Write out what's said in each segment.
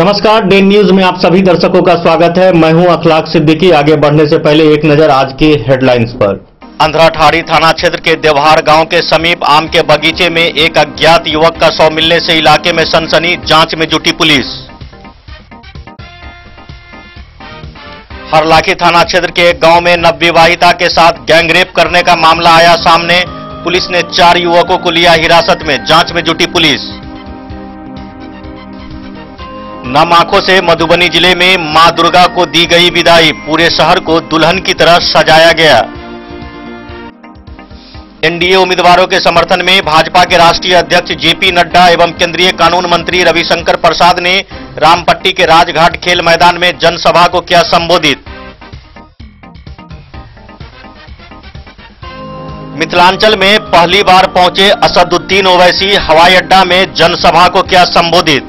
नमस्कार, day news में आप सभी दर्शकों का स्वागत है। मैं हूं अखलाक सिद्दीकी। आगे बढ़ने से पहले एक नजर आज की हेडलाइंस पर। अंधराठाड़ी थाना क्षेत्र के देवहार गांव के समीप आम के बगीचे में एक अज्ञात युवक का शव मिलने से इलाके में सनसनी, जांच में जुटी पुलिस। हरलाखी थाना क्षेत्र के एक गांव में नवविवाहिता के साथ गैंगरेप करने का मामला आया सामने। पुलिस ने 4 युवकों को लिया हिरासत में, जांच में जुटी पुलिस। नम आंखों से मधुबनी जिले में मां दुर्गा को दी गई विदाई, पूरे शहर को दुल्हन की तरह सजाया गया। एनडीए उम्मीदवारों के समर्थन में भाजपा के राष्ट्रीय अध्यक्ष जेपी नड्डा एवं केंद्रीय कानून मंत्री रविशंकर प्रसाद ने रामपट्टी के राजघाट खेल मैदान में जनसभा को किया संबोधित। मिथिलांचल में पहली बार पहुंचे असदुद्दीन ओवैसी, हवाई अड्डा में जनसभा को किया संबोधित।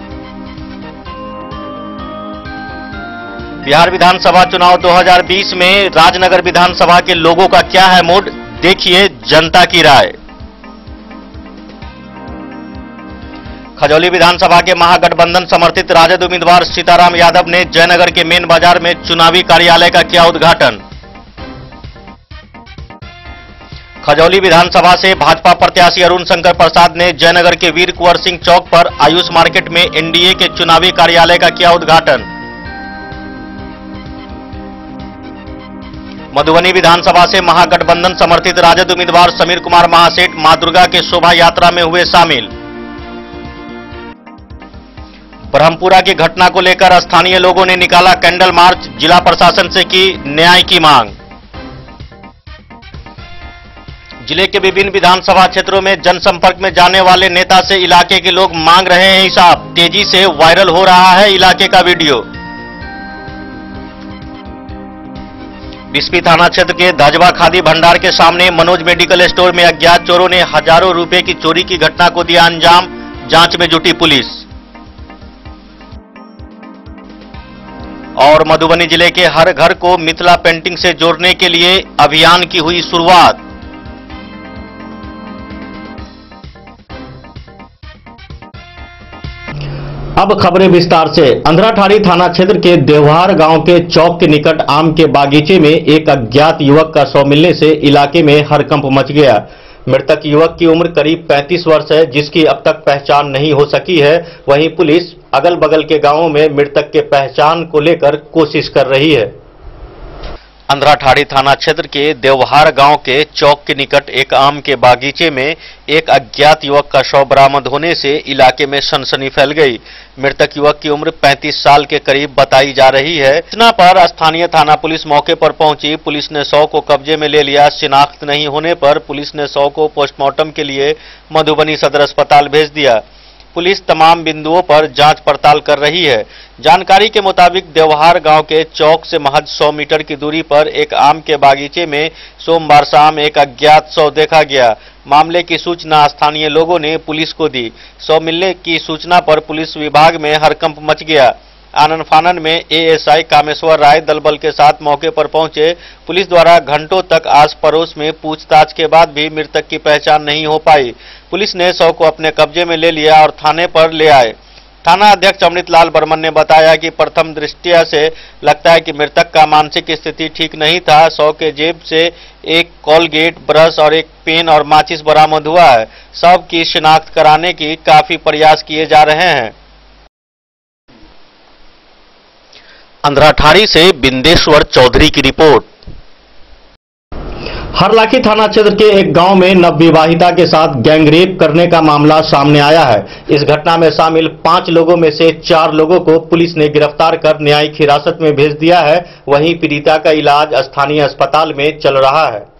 बिहार विधानसभा चुनाव 2020 में राजनगर विधानसभा के लोगों का क्या है मूड, देखिए जनता की राय। खजौली विधानसभा के महागठबंधन समर्थित राजद उम्मीदवार सीताराम यादव ने जयनगर के मेन बाजार में चुनावी कार्यालय का किया उद्घाटन। खजौली विधानसभा से भाजपा प्रत्याशी अरुण शंकर प्रसाद ने जयनगर के वीर कुंवर सिंह चौक पर आयुष मार्केट में एनडीए के चुनावी कार्यालय का किया उद्घाटन। मधुबनी विधानसभा से महागठबंधन समर्थित राजद उम्मीदवार समीर कुमार महासेठ मां दुर्गा के शोभा यात्रा में हुए शामिल। ब्रह्मपुरा की घटना को लेकर स्थानीय लोगों ने निकाला कैंडल मार्च, जिला प्रशासन से की न्याय की मांग। जिले के विभिन्न विधानसभा क्षेत्रों में जनसंपर्क में जाने वाले नेता से इलाके के लोग मांग रहे हैं हिसाब, तेजी से वायरल हो रहा है इलाके का वीडियो। बिस्फी थाना क्षेत्र के धजवा खादी भंडार के सामने मनोज मेडिकल स्टोर में अज्ञात चोरों ने हजारों रुपए की चोरी की घटना को दिया अंजाम, जांच में जुटी पुलिस। और मधुबनी जिले के हर घर को मिथिला पेंटिंग से जोड़ने के लिए अभियान की हुई शुरुआत। अब खबरें विस्तार से। अंधराठाड़ी थाना क्षेत्र के देवहार गांव के चौक के निकट आम के बागीचे में एक अज्ञात युवक का शव मिलने से इलाके में हड़कंप मच गया। मृतक युवक की उम्र करीब 35 वर्ष है, जिसकी अब तक पहचान नहीं हो सकी है। वहीं पुलिस अगल बगल के गांवों में मृतक के पहचान को लेकर कोशिश कर रही है। अंधराठाड़ी थाना क्षेत्र के देवहार गांव के चौक के निकट एक आम के बागीचे में एक अज्ञात युवक का शव बरामद होने से इलाके में सनसनी फैल गई। मृतक युवक की उम्र 35 साल के करीब बताई जा रही है। सूचना पर स्थानीय थाना पुलिस मौके पर पहुंची। पुलिस ने शव को कब्जे में ले लिया। शिनाख्त नहीं होने पर पुलिस ने शव को पोस्टमार्टम के लिए मधुबनी सदर अस्पताल भेज दिया। पुलिस तमाम बिंदुओं पर जांच पड़ताल कर रही है। जानकारी के मुताबिक देवहार गांव के चौक से महज 100 मीटर की दूरी पर एक आम के बागीचे में सोमवार शाम एक अज्ञात शव देखा गया। मामले की सूचना स्थानीय लोगों ने पुलिस को दी। शव मिलने की सूचना पर पुलिस विभाग में हड़कंप मच गया। आनन फानन में एएसआई कामेश्वर राय दलबल के साथ मौके पर पहुंचे। पुलिस द्वारा घंटों तक आस पड़ोस में पूछताछ के बाद भी मृतक की पहचान नहीं हो पाई। पुलिस ने शव को अपने कब्जे में ले लिया और थाने पर ले आए। थाना अध्यक्ष अमृतलाल बर्मन ने बताया कि प्रथम दृष्टया से लगता है कि मृतक का मानसिक स्थिति ठीक नहीं था। शव के जेब से एक कोलगेट, ब्रश और एक पेन और माचिस बरामद हुआ है। शव की शिनाख्त कराने की काफी प्रयास किए जा रहे हैं। अंधराठाड़ी से बिंदेश्वर चौधरी की रिपोर्ट। हरलाखी थाना क्षेत्र के एक गांव में नवविवाहिता के साथ गैंगरेप करने का मामला सामने आया है। इस घटना में शामिल 5 लोगों में से 4 लोगों को पुलिस ने गिरफ्तार कर न्यायिक हिरासत में भेज दिया है। वहीं पीड़िता का इलाज स्थानीय अस्पताल में चल रहा है।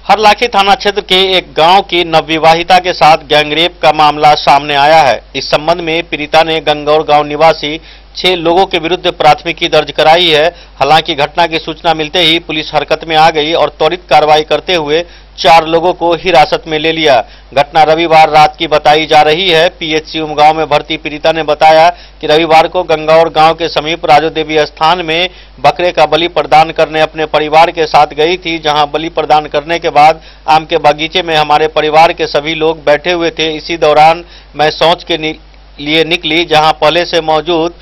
हरलाखी थाना क्षेत्र के एक गांव की नवविवाहिता के साथ गैंगरेप का मामला सामने आया है। इस संबंध में पीड़िता ने गंगौर गांव निवासी 6 लोगों के विरुद्ध प्राथमिकी दर्ज कराई है। हालांकि घटना की सूचना मिलते ही पुलिस हरकत में आ गई और त्वरित कार्रवाई करते हुए 4 लोगों को हिरासत में ले लिया। घटना रविवार रात की बताई जा रही है। पीएचसी उमगांव में भर्ती पीड़िता ने बताया कि रविवार को गंगौर गांव के समीप राजो देवी स्थान में बकरे का बलि प्रदान करने अपने परिवार के साथ गई थी। जहां बलि प्रदान करने के बाद आम के बगीचे में हमारे परिवार के सभी लोग बैठे हुए थे। इसी दौरान मैं शौच के लिए निकली, जहां पहले से मौजूद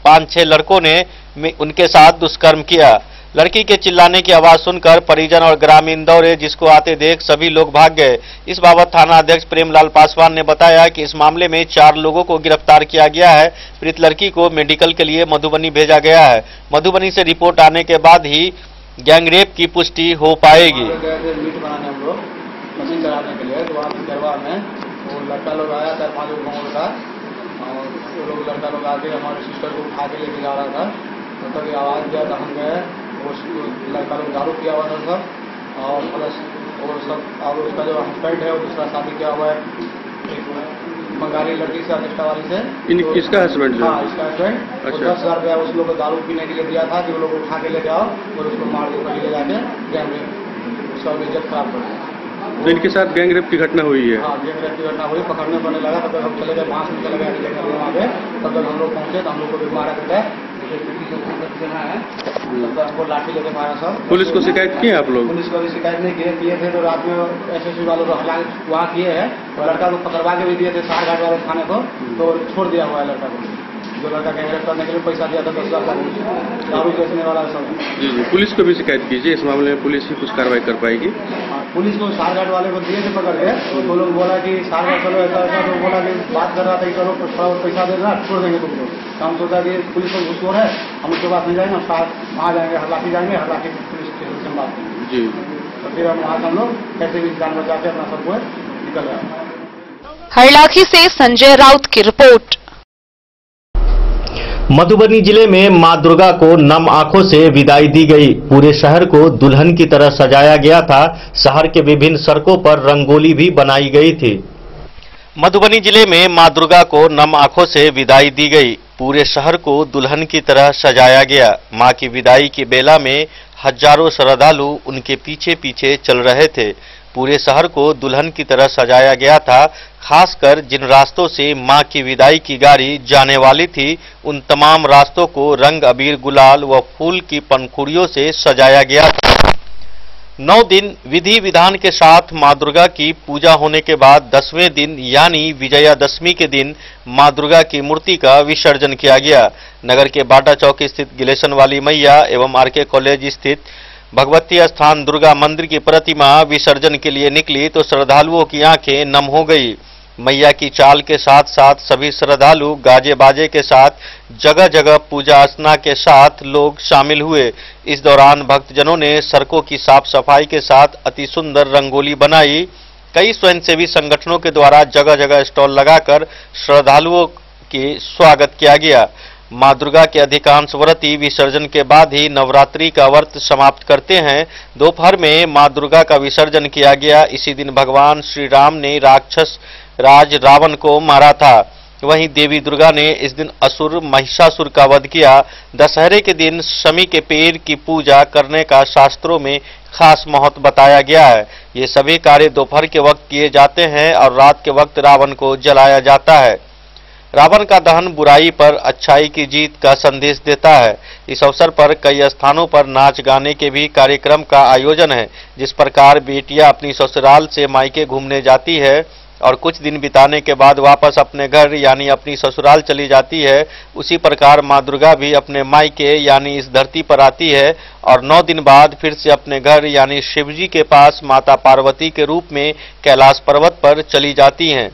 5-6 लड़कों ने उनके साथ दुष्कर्म किया। लड़की के चिल्लाने की आवाज सुनकर परिजन और ग्रामीण दौड़े, जिसको आते देख सभी लोग भाग गए। इस बाबत थाना अध्यक्ष प्रेमलाल पासवान ने बताया कि इस मामले में 4 लोगों को गिरफ्तार किया गया है। पीड़ित लड़की को मेडिकल के लिए मधुबनी भेजा गया है। मधुबनी से रिपोर्ट आने के बाद ही गैंगरेप की पुष्टि हो पाएगी। मशीन चलाने के लिए तो वहाँ दरबार में वो लड़का लोग आया 4-5 लोग गाँव का, और वो लोग लड़का लोग आके हमारे सिस्टर को उठा के लेके जा रहा था। तो तभी आवाज़ दिया तो हम गए। वो लड़का लोग दारू किया हुआ था सब, और प्लस और सब, और उसका जो हस्बैंड है वो दूसरा शादी किया हुआ है एक बंगाली लड़की से, अनिष्टा वाली से। इसका हस्बैंड? हाँ, इसका हस्बैंड। अच्छा। 10,000 रुपया उस लोग को दारू पीने के लिए दिया था कि वो लोग उठा के ले जाओ और उसको मार दो, ले जाके गैंगरेप, उसका इज्जत खराब कर दिया। तो इनके साथ गैंगरेप की घटना हुई है? हाँ, गैंगरेप की घटना हुई। पकड़ने पड़ने लगा, तब तक हम चले गए, बांस में चले गए वहाँ पे। तब तक हम लोग पहुँचे तो हम लोग को भी मारा गया है, तब तक हमको लाठी लेके मारा सब। पुलिस को शिकायत की आप लोग? पुलिस को भी शिकायत नहीं किए थे। तो रात में SSB वालों को वहाँ किए हैं, लड़का को पकड़वा के भी दिए थे सारघाट वाले थाने को, तो छोड़ दिया हुआ है लड़का को। जो लड़का गैंगरेप करने के लिए पैसा दिया था 10,000 दारू बेचने वाला सब। जी, पुलिस को भी शिकायत कीजिए, इस मामले में पुलिस ही कुछ कार्रवाई कर पाएगी। पुलिस को सारघाट वाले को दिए थे पकड़ के, तो लोग बोला कि सारघाट चलो ऐसा ऐसा, तो बोला कि बात कर रहा था कि चलो थोड़ा पैसा दे देना, छोड़ देंगे तुमको। तो हम सोचा कि पुलिस को घुसखोर है, हम उसके पास नहीं जाएंगे, हम वहाँ जाएंगे, हलाकी जाएंगे, हलाकी पुलिस स्टेशन से बात करेंगे। जी, तो फिर हम वहाँ हम लोग कैसे भी जान बचा के अपना सबको निकल गए। हरलाखी से संजय राउत की रिपोर्ट। मधुबनी जिले में मां दुर्गा को नम आंखों से विदाई दी गई। पूरे शहर को दुल्हन की तरह सजाया गया था। शहर के विभिन्न सड़कों पर रंगोली भी बनाई गई थी। मधुबनी जिले में मां दुर्गा को नम आंखों से विदाई दी गई। पूरे शहर को दुल्हन की तरह सजाया गया। मां की विदाई की बेला में हजारों श्रद्धालु उनके पीछे पीछे चल रहे थे। पूरे शहर को दुल्हन की तरह सजाया गया था। खासकर जिन रास्तों से मां की विदाई की गाड़ी जाने वाली थी, उन तमाम रास्तों को रंग अबीर, गुलाल व फूल की पंखुड़ियों से सजाया गया था। 9 दिन विधि विधान के साथ मां दुर्गा की पूजा होने के बाद 10वें दिन यानी विजयादशमी के दिन मां दुर्गा की मूर्ति का विसर्जन किया गया। नगर के बाटा चौक स्थित गिलेशन वाली मैया एवं RK कॉलेज स्थित भगवती स्थान दुर्गा मंदिर की प्रतिमा विसर्जन के लिए निकली तो श्रद्धालुओं की आंखें नम हो गई। मैया की चाल के साथ साथ सभी श्रद्धालु गाजे बाजे के साथ जगह जगह पूजा अर्चना के साथ लोग शामिल हुए। इस दौरान भक्तजनों ने सड़कों की साफ सफाई के साथ अति सुंदर रंगोली बनाई। कई स्वयंसेवी संगठनों के द्वारा जगह जगह स्टॉल लगाकर श्रद्धालुओं के स्वागत किया गया। मां दुर्गा के अधिकांश व्रती विसर्जन के बाद ही नवरात्रि का व्रत समाप्त करते हैं। दोपहर में मां दुर्गा का विसर्जन किया गया। इसी दिन भगवान श्री राम ने राक्षस राज रावण को मारा था। वहीं देवी दुर्गा ने इस दिन असुर महिषासुर का वध किया। दशहरे के दिन शमी के पेड़ की पूजा करने का शास्त्रों में खास महत्व बताया गया है। ये सभी कार्य दोपहर के वक्त किए जाते हैं और रात के वक्त रावण को जलाया जाता है। रावण का दहन बुराई पर अच्छाई की जीत का संदेश देता है। इस अवसर पर कई स्थानों पर नाच गाने के भी कार्यक्रम का आयोजन है। जिस प्रकार बेटियां अपनी ससुराल से मायके घूमने जाती है और कुछ दिन बिताने के बाद वापस अपने घर यानी अपनी ससुराल चली जाती है, उसी प्रकार मां दुर्गा भी अपने मायके यानी इस धरती पर आती है और 9 दिन बाद फिर से अपने घर यानी शिवजी के पास माता पार्वती के रूप में कैलाश पर्वत पर चली जाती हैं।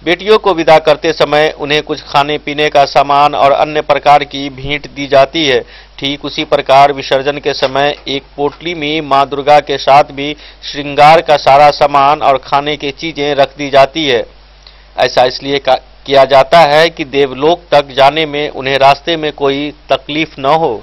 बेटियों को विदा करते समय उन्हें कुछ खाने पीने का सामान और अन्य प्रकार की भेंट दी जाती है। ठीक उसी प्रकार विसर्जन के समय एक पोटली में मां दुर्गा के साथ भी श्रृंगार का सारा सामान और खाने की चीजें रख दी जाती है। ऐसा इसलिए किया जाता है कि देवलोक तक जाने में उन्हें रास्ते में कोई तकलीफ न हो।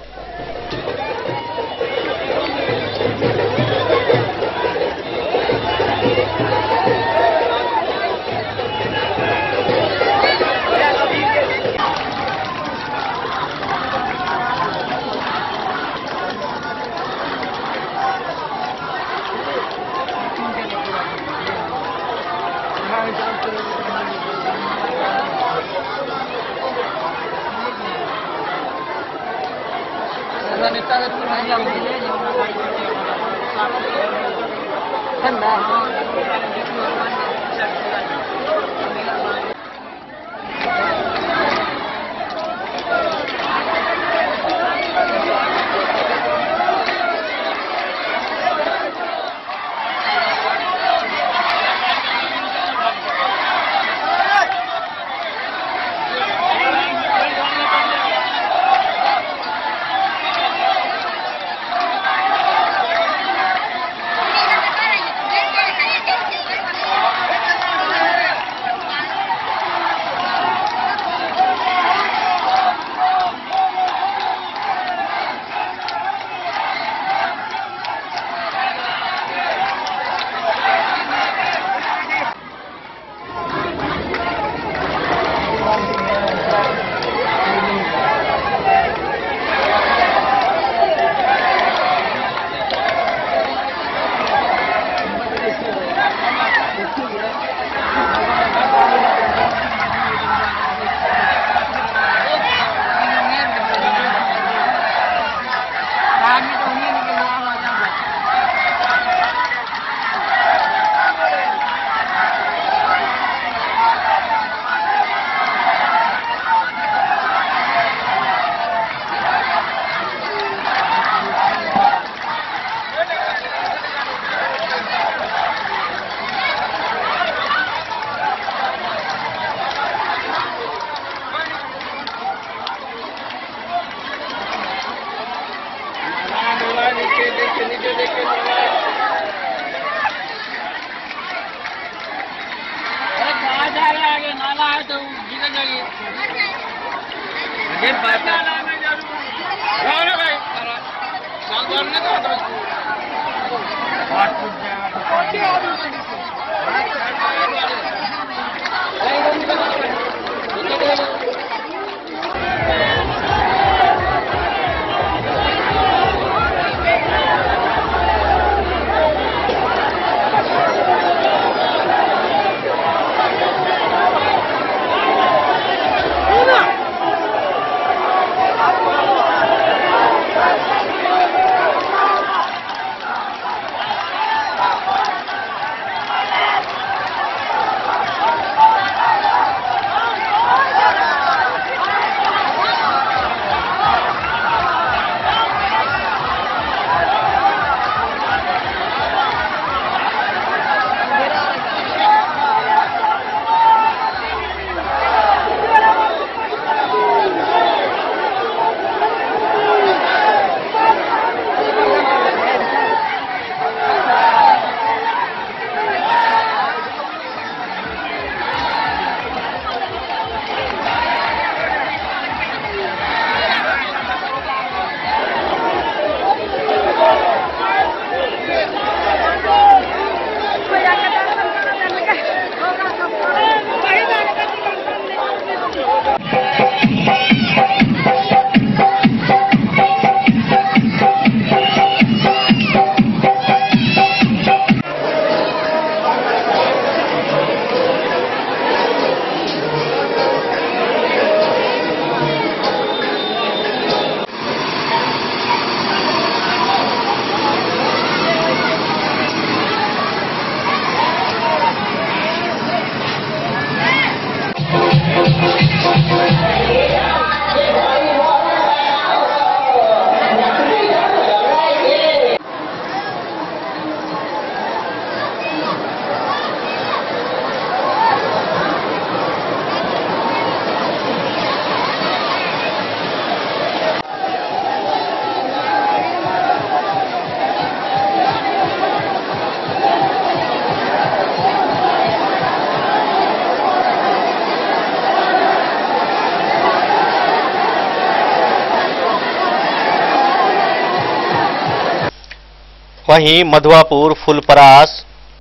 वहीं मधुआपुर, फुलपरास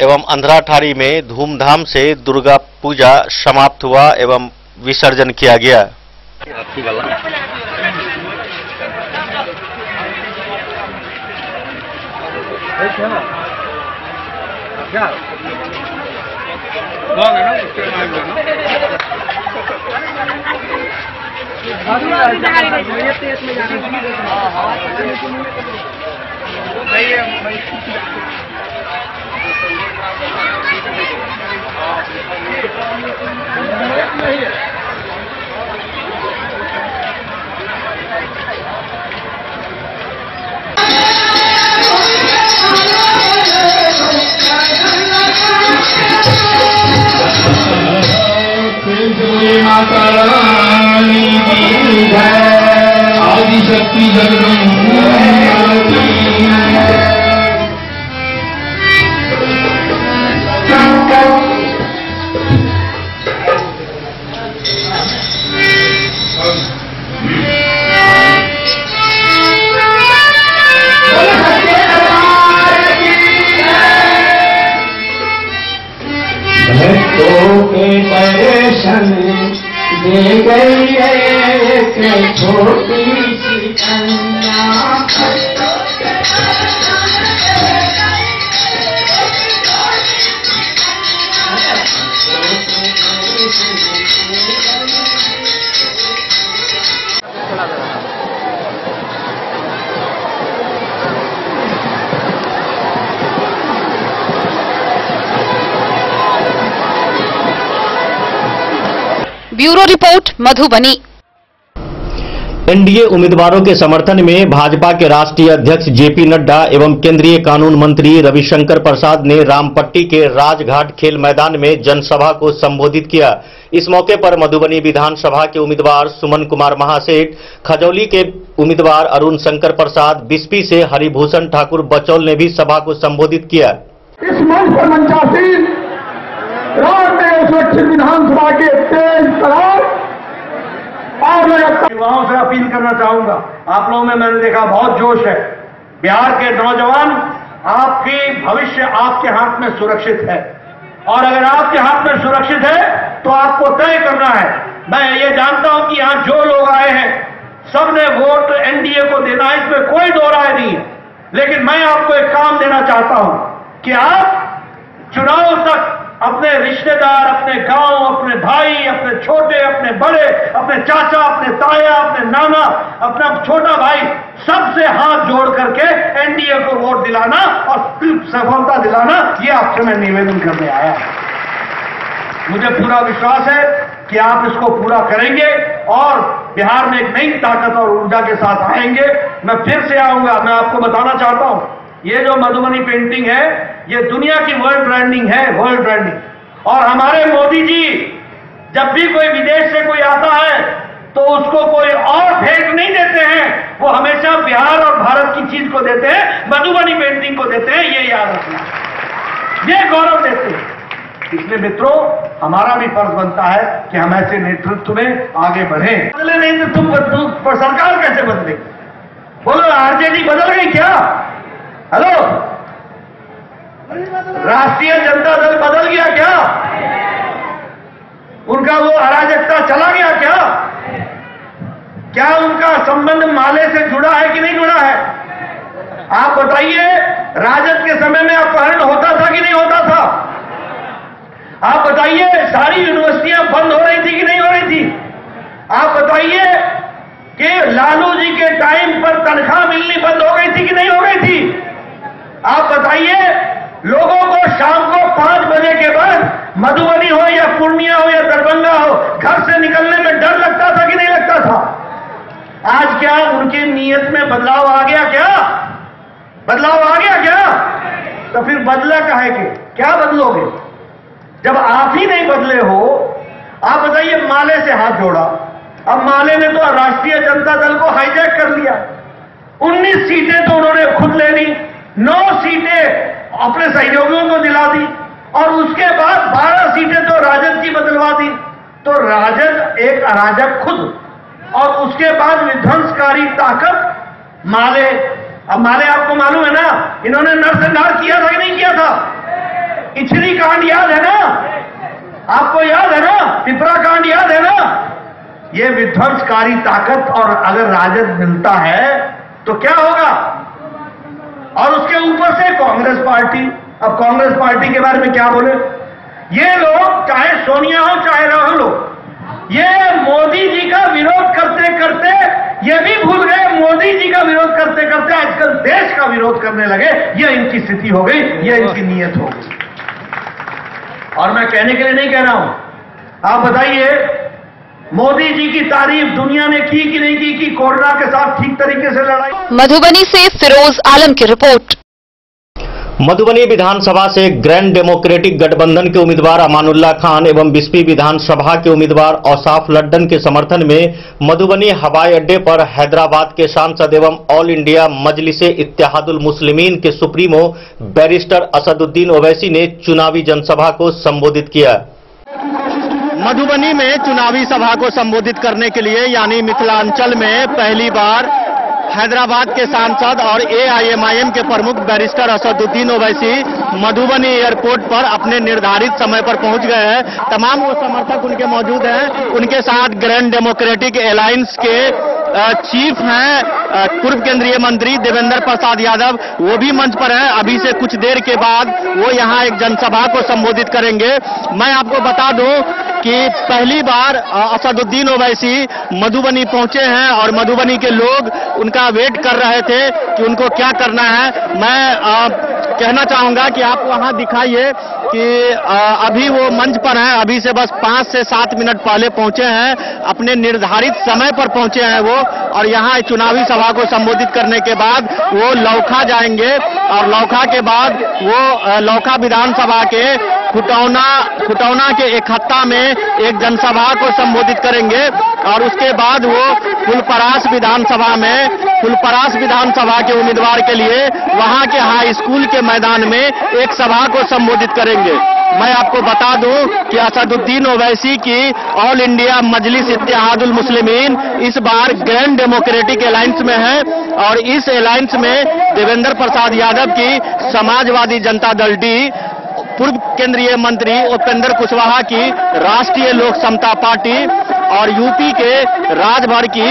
एवं अंधराठाड़ी में धूमधाम से दुर्गा पूजा समाप्त हुआ एवं विसर्जन किया गया। माता रानी की जय, आदिशक्ति जगदम्बा की भक्तों के दर्शन दे गई एक छोटी सी कन्या। Bureau report, Madhubani. एनडीए उम्मीदवारों के समर्थन में भाजपा के राष्ट्रीय अध्यक्ष जेपी नड्डा एवं केंद्रीय कानून मंत्री रविशंकर प्रसाद ने रामपट्टी के राजघाट खेल मैदान में जनसभा को संबोधित किया। इस मौके पर मधुबनी विधानसभा के उम्मीदवार सुमन कुमार महासेठ, खजौली के उम्मीदवार अरुण शंकर प्रसाद, बिस्पी से हरिभूषण ठाकुर बचौल ने भी सभा को संबोधित किया। इस मंच पर मंचासीन सुरक्षित विधानसभा के तेज तरार और युवाओं से अपील करना चाहूंगा, आप लोगों में मैंने देखा बहुत जोश है। बिहार के नौजवान, आपकी भविष्य आपके हाथ में सुरक्षित है, और अगर आपके हाथ में सुरक्षित है तो आपको तय करना है। मैं ये जानता हूं कि यहां जो लोग आए हैं सबने वोट एनडीए को देना है, इसमें कोई दो राय नहीं है। लेकिन मैं आपको एक काम देना चाहता हूं कि आप चुनाव तक अपने रिश्तेदार, अपने गांव, अपने भाई, अपने छोटे, अपने बड़े, अपने चाचा, अपने ताया, अपने नाना, अपना छोटा भाई, सबसे हाथ जोड़ करके एनडीए को वोट दिलाना और सफलता दिलाना, ये आपसे मैं निवेदन करने आया। मुझे पूरा विश्वास है कि आप इसको पूरा करेंगे और बिहार में एक नई ताकत और ऊर्जा के साथ आएंगे। मैं फिर से आऊंगा, मैं आपको बताना चाहता हूं, ये जो मधुबनी पेंटिंग है, ये दुनिया की वर्ल्ड ब्रांडिंग है, वर्ल्ड ब्रांडिंग। और हमारे मोदी जी जब भी कोई विदेश से कोई आता है तो उसको कोई और भेंट नहीं देते हैं, वो हमेशा बिहार और भारत की चीज को देते हैं, मधुबनी पेंटिंग को देते हैं, ये याद रखना, ये गौरव देते हैं। इसलिए मित्रों, हमारा भी फर्ज बनता है कि हम ऐसे नेतृत्व में आगे बढ़ें। बदले नहीं तो तुम सरकार कैसे बदले? बोलो, आरजेडी बदल गई क्या? हेलो, राष्ट्रीय जनता दल बदल गया क्या? उनका वो अराजकता चला गया क्या? क्या उनका संबंध माले से जुड़ा है कि नहीं जुड़ा है? आप बताइए, राजद के समय में अपहरण होता था कि नहीं होता था? आप बताइए, सारी यूनिवर्सिटियां बंद हो रही थी कि नहीं हो रही थी? आप बताइए कि लालू जी के टाइम पर तनख्वाह मिलनी बंद हो गई थी कि नहीं हो गई थी? आप बताइए, लोगों को शाम को 5 बजे के बाद मधुबनी हो या पूर्णिया हो या दरभंगा हो, घर से निकलने में डर लगता था कि नहीं लगता था? आज क्या उनकी नीयत में बदलाव आ गया? क्या बदलाव आ गया क्या? तो फिर बदला काहे के? क्या बदलोगे जब आप ही नहीं बदले हो? आप बताइए, माले से हाथ जोड़ा, अब माले ने तो राष्ट्रीय जनता दल को हाईजैक कर लिया। 19 सीटें तो उन्होंने खुद ले ली, 9 सीटें अपने सहयोगियों को दिला दी, और उसके बाद 12 सीटें तो राजद की बदलवा दी। तो राजद एक अराजक खुद, और उसके बाद विध्वंसकारी ताकत माले। अब माले आपको मालूम है ना, इन्होंने नरसंहार किया था कि नहीं किया था? इछरी कांड याद है ना आपको? याद है ना? पिपरा कांड याद है ना? ये विध्वंसकारी ताकत, और अगर राजद मिलता है तो क्या होगा? और उसके ऊपर से कांग्रेस पार्टी। अब कांग्रेस पार्टी के बारे में क्या बोले? ये लोग, चाहे सोनिया हो चाहे राहुल हो, ये मोदी जी का विरोध करते करते ये भी भूल गए, मोदी जी का विरोध करते करते आजकल देश का विरोध करने लगे। ये इनकी स्थिति हो गई, ये इनकी नीयत हो गई। और मैं कहने के लिए नहीं कह रहा हूं, आप बताइए, मोदी जी की तारीफ दुनिया ने की कि नहीं की कि कोरोना के साथ ठीक तरीके से लड़ाई? मधुबनी से फिरोज आलम की रिपोर्ट। मधुबनी विधानसभा से ग्रैंड डेमोक्रेटिक गठबंधन के उम्मीदवार अमानुल्लाह खान एवं बिस्पी विधानसभा के उम्मीदवार औसाफ लड्डन के समर्थन में मधुबनी हवाई अड्डे पर हैदराबाद के सांसद एवं ऑल इंडिया मजलिसे इत्तेहादुल मुस्लिमीन के सुप्रीमो बैरिस्टर असदुद्दीन ओवैसी ने चुनावी जनसभा को संबोधित किया। मधुबनी में चुनावी सभा को संबोधित करने के लिए यानी मिथिलांचल में पहली बार हैदराबाद के सांसद और एआईएमआईएम के प्रमुख बैरिस्टर असदुद्दीन ओवैसी मधुबनी एयरपोर्ट पर अपने निर्धारित समय पर पहुंच गए हैं। तमाम वो समर्थक उनके मौजूद हैं। उनके साथ ग्रैंड डेमोक्रेटिक अलायंस के चीफ हैं पूर्व केंद्रीय मंत्री देवेंद्र प्रसाद यादव, वो भी मंच पर हैं। अभी से कुछ देर के बाद वो यहां एक जनसभा को संबोधित करेंगे। मैं आपको बता दूं कि पहली बार असदुद्दीन ओवैसी मधुबनी पहुंचे हैं और मधुबनी के लोग उनका वेट कर रहे थे कि उनको क्या करना है। मैं कहना चाहूंगा कि आप वहां दिखाइए कि अभी वो मंच पर हैं। अभी से बस 5 से 7 मिनट पहले पहुंचे हैं, अपने निर्धारित समय पर पहुंचे हैं वो, और यहां चुनावी सभा को संबोधित करने के बाद वो लौखा जाएंगे और लौखा के बाद वो लौखा विधानसभा के खुटौना के इकहत्ता में एक जनसभा को संबोधित करेंगे और उसके बाद वो फुलपरास विधानसभा के उम्मीदवार के लिए वहां के हाई स्कूल के मैदान में एक सभा को संबोधित करेंगे। मैं आपको बता दूं कि असदुद्दीन ओवैसी की ऑल इंडिया मजलिस इत्तेहादुल मुस्लिमीन इस बार ग्रैंड डेमोक्रेटिक अलायंस में है और इस अलायंस में देवेंद्र प्रसाद यादव की समाजवादी जनता दल डी, पूर्व केंद्रीय मंत्री उपेंद्र कुशवाहा की राष्ट्रीय लोक समता पार्टी और यूपी के राजभर की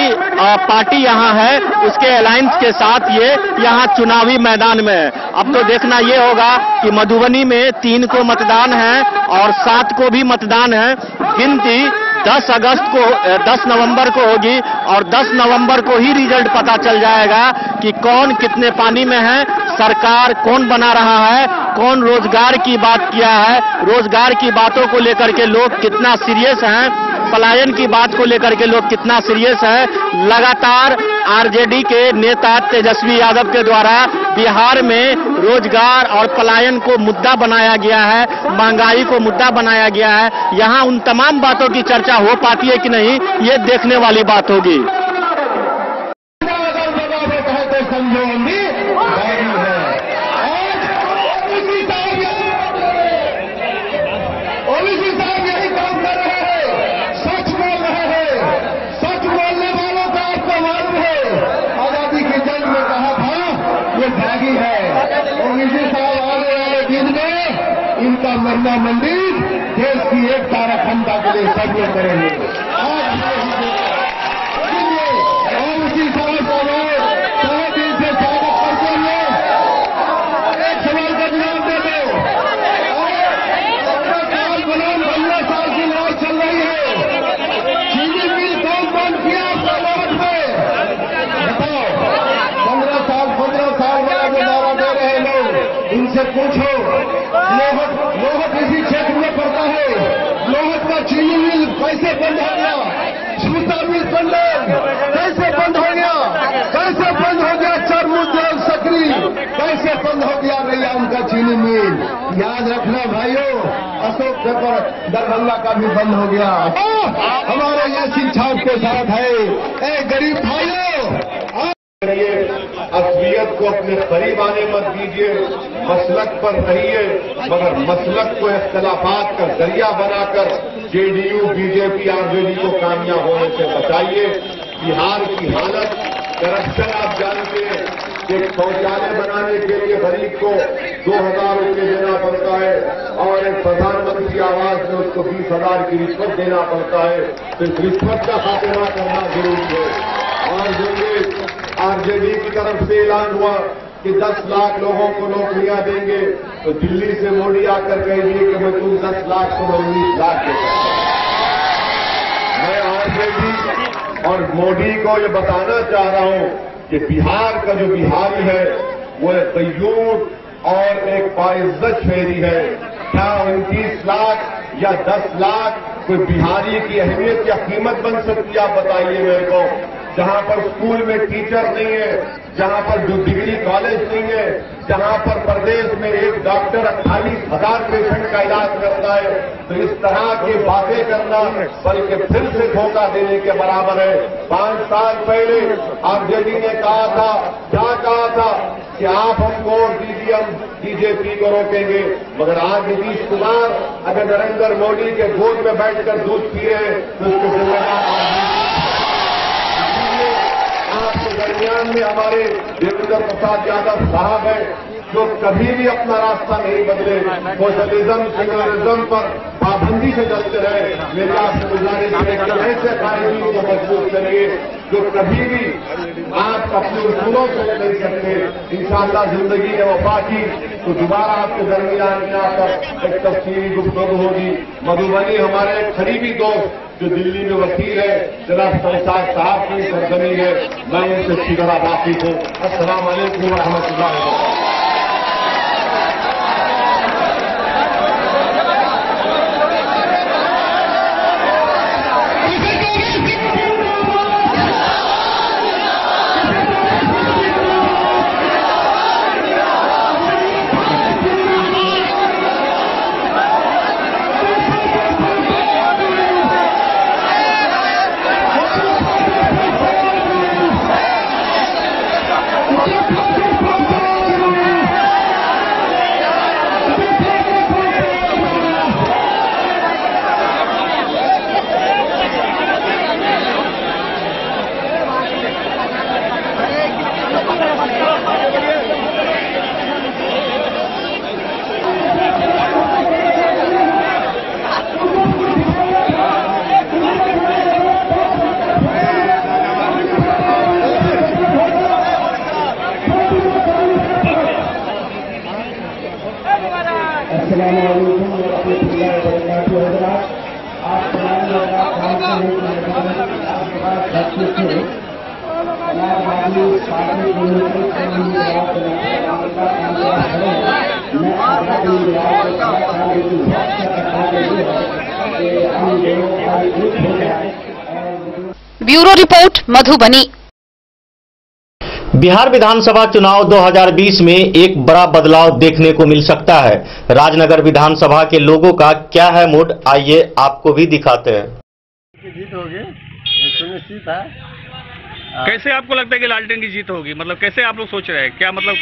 पार्टी यहां है, उसके अलायंस के साथ ये यहां चुनावी मैदान में है। अब तो देखना ये होगा कि मधुबनी में 3 को मतदान है और 7 को भी मतदान है। गिनती 10 नवंबर को होगी और 10 नवंबर को ही रिजल्ट पता चल जाएगा कि कौन कितने पानी में है, सरकार कौन बना रहा है, कौन रोजगार की बात किया है, रोजगार की बातों को लेकर के लोग कितना सीरियस हैं, पलायन की बात को लेकर के लोग कितना सीरियस है। लगातार आरजेडी के नेता तेजस्वी यादव के द्वारा बिहार में रोजगार और पलायन को मुद्दा बनाया गया है, महंगाई को मुद्दा बनाया गया है। यहां उन तमाम बातों की चर्चा हो पाती है कि नहीं, ये देखने वाली बात होगी। इनका मरना मंदिर देश की एकता और अखंडता के लिए सब लोग करेंगे और उसी सवाल को बहुत दिन से स्वागत करते हुए एक सवाल का जवाब दे दो। 15 साल की लड़ाई चल रही है, चीनी मिल कौन बंद किया सवाल में बताओ। 15 साल वाला जो नारा दे रहे हैं लोग, इनसे पूछो लोहट इसी क्षेत्र में पड़ता है, लोहट का चीनी मिल कैसे बंद हो गया, सूता मिल कैसे बंद हो गया, कैसे बंद हो गया चर्म उद्योग सकरी, कैसे बंद हो गया रैयाम का चीनी मिल। याद रखना भाइयों, अशोक पेपर दरभंगा का भी बंद हो गया। हमारे ये शिक्षा के साथ है। गरीब भाइयों, असलियत को अपने करीब आने मत दीजिए, मसलक पर रहिए, मगर मसलक को इख्तलाफात का जरिया बनाकर जेडीयू बीजेपी आरजेडी को कामयाब होने से बचाइए। बिहार की हालत करप्शन आप जानते हैं कि एक शौचालय बनाने के लिए गरीब को 2000 रुपये देना पड़ता है और एक प्रधानमंत्री आवास में उसको 20,000 की रिश्वत देना पड़ता है। तो इस रिश्वत का खात्मा करना जरूरी है। और जो आरजेडी की तरफ से ऐलान हुआ कि 10 लाख लोगों को नौकरियां देंगे, तो दिल्ली से मोदी आकर कह दिए कि मैं तुम 10 लाख को 19 लाख देता। मैं आरजेडी और मोदी को ये बताना चाह रहा हूं कि बिहार का जो बिहारी है वो एक कय्यूर और एक बाइज्जत शहरी है। क्या 29 लाख या 10 लाख कोई बिहारी की अहमियत या कीमत बन सकती है? आप बताइए मेरे को। जहां पर स्कूल में टीचर नहीं है, जहां पर डिग्री कॉलेज नहीं है, जहां पर प्रदेश में एक डॉक्टर 48,000 पेशेंट का इलाज करता है, तो इस तरह की बातें करना बल्कि फिर से धोखा देने के बराबर है। 5 साल पहले आरजेडी ने कहा था, क्या कहा था कि आप हमको वोट दीजिए, हम बीजेपी को रोकेंगे। मगर आज नीतीश कुमार अगर नरेंद्र मोदी के गोद में बैठकर दूध पी रहे हैं तो उसके जिम्मेदार आपके दरमियान में हमारे देवेंद्र प्रसाद यादव साहब हैं, जो कभी भी अपना रास्ता नहीं बदले, सोशलिज्म सेक्युलरिज्म पर पाबंदी से चलते रहे। मेरी आपसे गुजारिश है कि ऐसे कानून को मजबूत करिए जो कभी भी आप अपने उसूलों से नहीं सकते। इंशाअल्लाह जिंदगी है वफा की, तो दोबारा आपके दरमियान में आकर एक तफसीली गुफ्तगू होगी। मधुबनी हमारे करीबी दोस्त जो दिल्ली में वकील है, जनाब शमशाद साहब की सरजमी है, मैं उनसे अच्छी तरह वाकिफ हूँ। अस्सलाम वालेकुम व रहमतुल्लाहि व बरकातहू। Bureau report Madhubani. बिहार विधानसभा चुनाव 2020 में एक बड़ा बदलाव देखने को मिल सकता है। राजनगर विधानसभा के लोगों का क्या है मूड, आइए आपको भी दिखाते हैं। जीत होगी, सुनिश्चित है। कैसे आपको लगता है कि लालटेन की जीत होगी? मतलब कैसे आप लोग सोच रहे हैं? क्या मतलब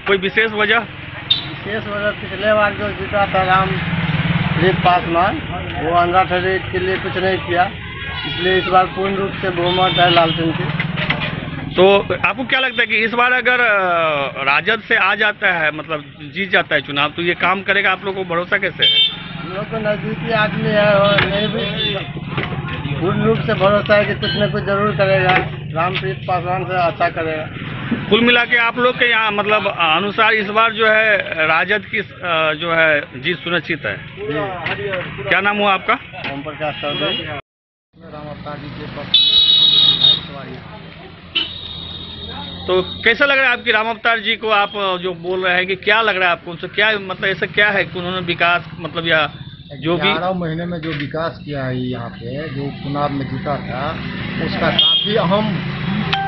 कोई विशेष वजह? विशेष वजह पिछले बार जो जीता था रामप्रीत पासवान, वो आंध्रा ठहरे के लिए कुछ नहीं किया, इसलिए इस बार पूर्ण रूप से बहुमत है लालटेन की। तो आपको क्या लगता है कि इस बार अगर राजद से आ जाता है, मतलब जीत जाता है चुनाव, तो ये काम करेगा? आप लोगों को भरोसा कैसे है? हम लोग को नजदीकी आदमी है और नहीं भी पूर्ण रूप से भरोसा है कि कुछ न कुछ जरूर करेगा। रामप्रीत पासवान से अच्छा करेगा। कुल मिला के आप लोग के यहाँ मतलब अनुसार इस बार जो है राजद की जो है जीत सुनिश्चित है। क्या नाम हुआ आपका? ओम प्रकाश चौधरी। राम अवतार जी के पक्ष में। तो कैसा लग रहा है आपकी राम अवतार जी को? आप जो बोल रहे हैं कि क्या लग रहा है आपको उनसे? क्या मतलब ऐसा क्या है कि उन्होंने विकास मतलब या जो भी 11 महीने में जो विकास किया है यहाँ पे, जो चुनाव में जीता था, उसका काफ़ी अहम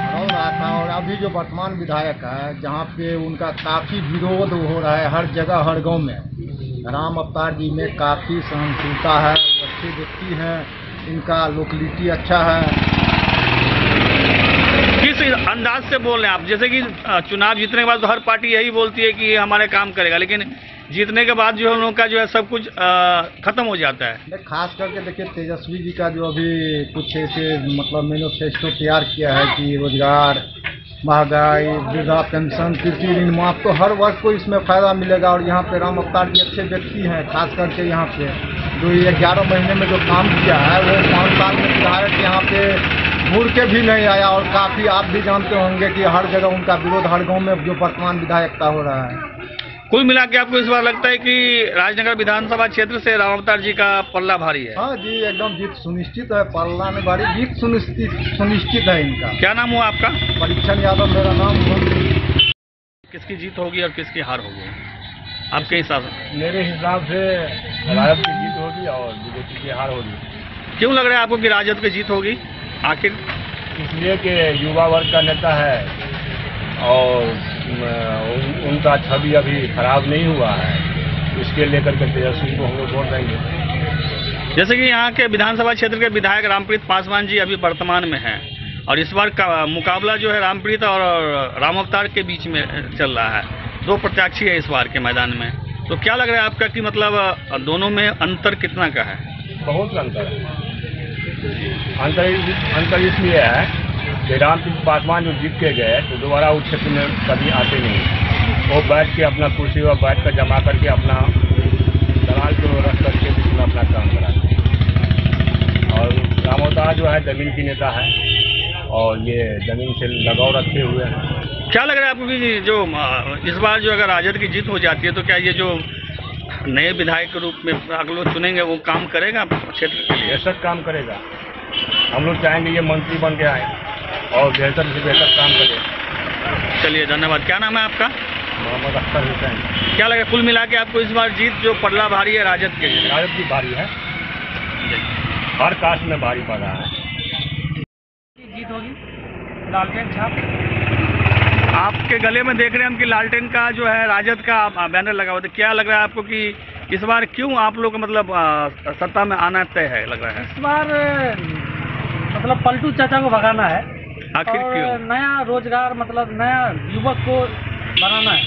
रोल रहा था। और अभी जो वर्तमान विधायक है, जहाँ पे उनका काफ़ी विरोध हो रहा है हर जगह हर गांव में, राम अवतार जी में काफ़ी सहनशीलता है, वो अच्छे व्यक्ति हैं, इनका लोकलिटी अच्छा है। किस अंदाज से बोल रहे हैं आप? जैसे कि चुनाव जीतने के बाद तो हर पार्टी यही बोलती है कि हमारे काम करेगा, लेकिन जीतने के बाद जो है उनका जो है सब कुछ खत्म हो जाता है। खास करके देखिए तेजस्वी जी का जो अभी कुछ ऐसे मतलब मैनिफेस्टो तैयार किया है कि रोजगार, महंगाई, वृद्धा पेंशन, कृषि ऋण माफ, तो हर वर्ग को इसमें फायदा मिलेगा। और यहाँ पे राम अवतार जी अच्छे व्यक्ति हैं, खास करके यहाँ पे जो ये 11 महीने में जो काम किया है, वो 5 साल में विधायक यहाँ पे मुड़ के भी नहीं आया। और काफ़ी आप भी जानते होंगे कि हर जगह उनका विरोध हर गांव में जो वर्तमान विधायकता हो रहा है। कुल मिला के आपको इस बार लगता है कि राजनगर विधानसभा क्षेत्र से राम अवतार जी का पल्ला भारी है? हाँ जी, एकदम जीत सुनिश्चित है। पल्ला में भारी, जीत सुनिश्चित है इनका। क्या नाम हुआ आपका? परीक्षण यादव मेरा नाम। किसकी जीत होगी और किसकी हार होगी आपके हिसाब से? मेरे हिसाब से राजद की जीत होगी और बीजेपी की हार होगी। क्यों लग रहा है आपको कि राजद की जीत होगी आखिर? इसलिए कि युवा वर्ग का नेता है और उनका छवि अभी खराब नहीं हुआ है, इसके लेकर के तेजस्वी को हम लोग वोट देंगे। जैसे कि यहाँ के विधानसभा क्षेत्र के विधायक रामप्रीत पासवान जी अभी वर्तमान में हैं और इस बार का मुकाबला जो है रामप्रीत और राम अवतार के बीच में चल रहा है। 2 प्रत्याशी है इस बार के मैदान में, तो क्या लग रहा है आपका कि मतलब दोनों में अंतर कितना का है? बहुत अंतर है। अंतर इसलिए है कि रामप्रीत पासवान जो जीत के गए तो दोबारा उस क्षेत्र में कभी आते नहीं। वो बैठ के अपना कुर्सी पर बैठ कर जमा करके अपना दलाल को रख करके बीच अपना काम कराते हैं। और राम अवतार जो है जमीन की नेता है और ये जमीन से लगाव रखे हुए हैं। क्या लग रहा है आपको कि जो इस बार जो अगर राजद की जीत हो जाती है तो क्या ये जो नए विधायक के रूप में अगर लोग चुनेंगे वो काम करेगा क्षेत्र के लिए? ऐसा काम करेगा। हम लोग चाहेंगे ये मंत्री बन के आए और बेहतर से बेहतर काम करे। चलिए धन्यवाद। क्या नाम है आपका? मोहम्मद अख्तर हुसैन। क्या लगे कुल मिला के आपको इस बार जीत जो पल्ला भारी है राजद के? राजद की भारी है, हर कास्ट में भारी पड़ रहा है। जीत होगी लालटेन छाप। आपके गले में देख रहे हैं हम कि लालटेन का जो है राजद का बैनर लगा हुआ था। क्या लग रहा है आपको कि इस बार क्यों आप लोग मतलब सत्ता में आना तय है लग रहा है? इस बार मतलब पलटू चाचा को भगाना है। आखिर क्यों? नया रोजगार मतलब नया युवक को बनाना है।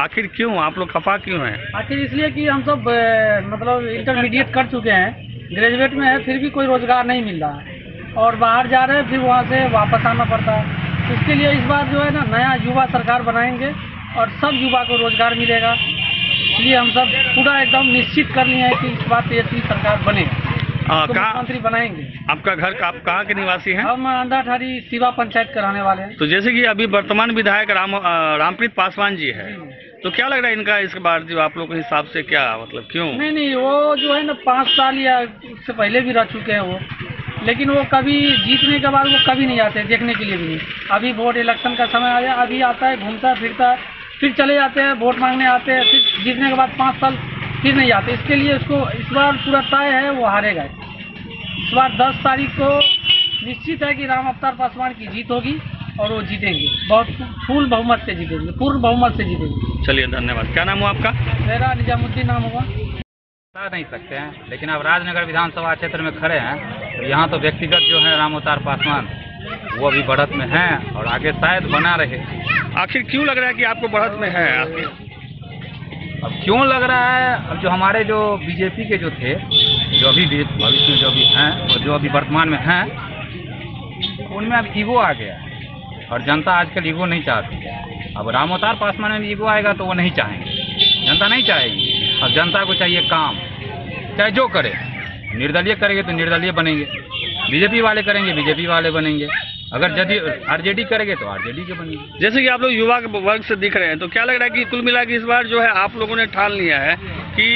आखिर क्यों आप लोग खफा क्यों हैं? आखिर इसलिए कि हम सब मतलब इंटरमीडिएट कर चुके हैं, ग्रेजुएट में है, फिर भी कोई रोजगार नहीं मिल रहा है और बाहर जा रहे हैं, फिर वहाँ से वापस आना पड़ता है। इसके लिए इस बार जो है ना नया युवा सरकार बनाएंगे और सब युवा को रोजगार मिलेगा। इसलिए हम सब पूरा एकदम निश्चित कर लिए हैं कि इस बार तेजस्वी सरकार बने, मुख्यमंत्री बनाएंगे। आपका घर आप कहाँ के निवासी हैं? हम अंधाठाड़ी सिवा पंचायत के रहने वाले हैं। तो जैसे कि अभी वर्तमान विधायक रामप्रीत पासवान जी है, तो क्या लग रहा है इनका इस बार जो आप लोग के हिसाब से क्या मतलब क्यों? नहीं वो जो है ना 5 साल या उससे पहले भी रह चुके हैं वो, लेकिन वो कभी जीतने के बाद वो कभी नहीं आते देखने के लिए भी नहीं। अभी वोट इलेक्शन का समय आ गया, अभी आता है, घूमता फिरता, फिर चले जाते हैं, वोट मांगने आते हैं, फिर जीतने के बाद 5 साल फिर नहीं आते। इसके लिए उसको इस बार पूरा तय है वो हारेगा। इस बार 10 तारीख को निश्चित है कि राम अवतार पासवान की जीत होगी और वो जीतेंगे, बहुत फुल बहुमत से जीतेंगे, पूर्ण बहुमत से जीतेंगे। चलिए धन्यवाद। क्या नाम हुआ आपका? मेरा निजामुद्दीन नाम होगा। बता नहीं सकते हैं, लेकिन अब राजनगर विधानसभा क्षेत्र में खड़े हैं तो यहाँ तो व्यक्तिगत जो है राम अवतार पासवान वो अभी बढ़त में हैं और आगे शायद बना रहे। आखिर क्यों लग रहा है कि आपको बढ़त में है? अब क्यों लग रहा है, अब जो हमारे जो बीजेपी के जो थे, जो अभी भविष्य में जो अभी हैं और जो अभी वर्तमान में हैं, उनमें अब ईगो आ गया है और जनता आजकल ईगो नहीं चाहती है। अब राम अवतार पासवान में ईगो आएगा तो वो नहीं चाहेंगे, जनता नहीं चाहेगी। अब जनता को चाहिए काम, चाहे जो करे। निर्दलीय करेंगे तो निर्दलीय बनेंगे, बीजेपी वाले करेंगे बीजेपी वाले बनेंगे, अगर यदि आरजेडी करेंगे तो आरजेडी के बनेंगे। जैसे कि आप लोग युवा वर्ग से दिख रहे हैं, तो क्या लग रहा है कि कुल मिला के इस बार जो है आप लोगों ने ठान लिया है कि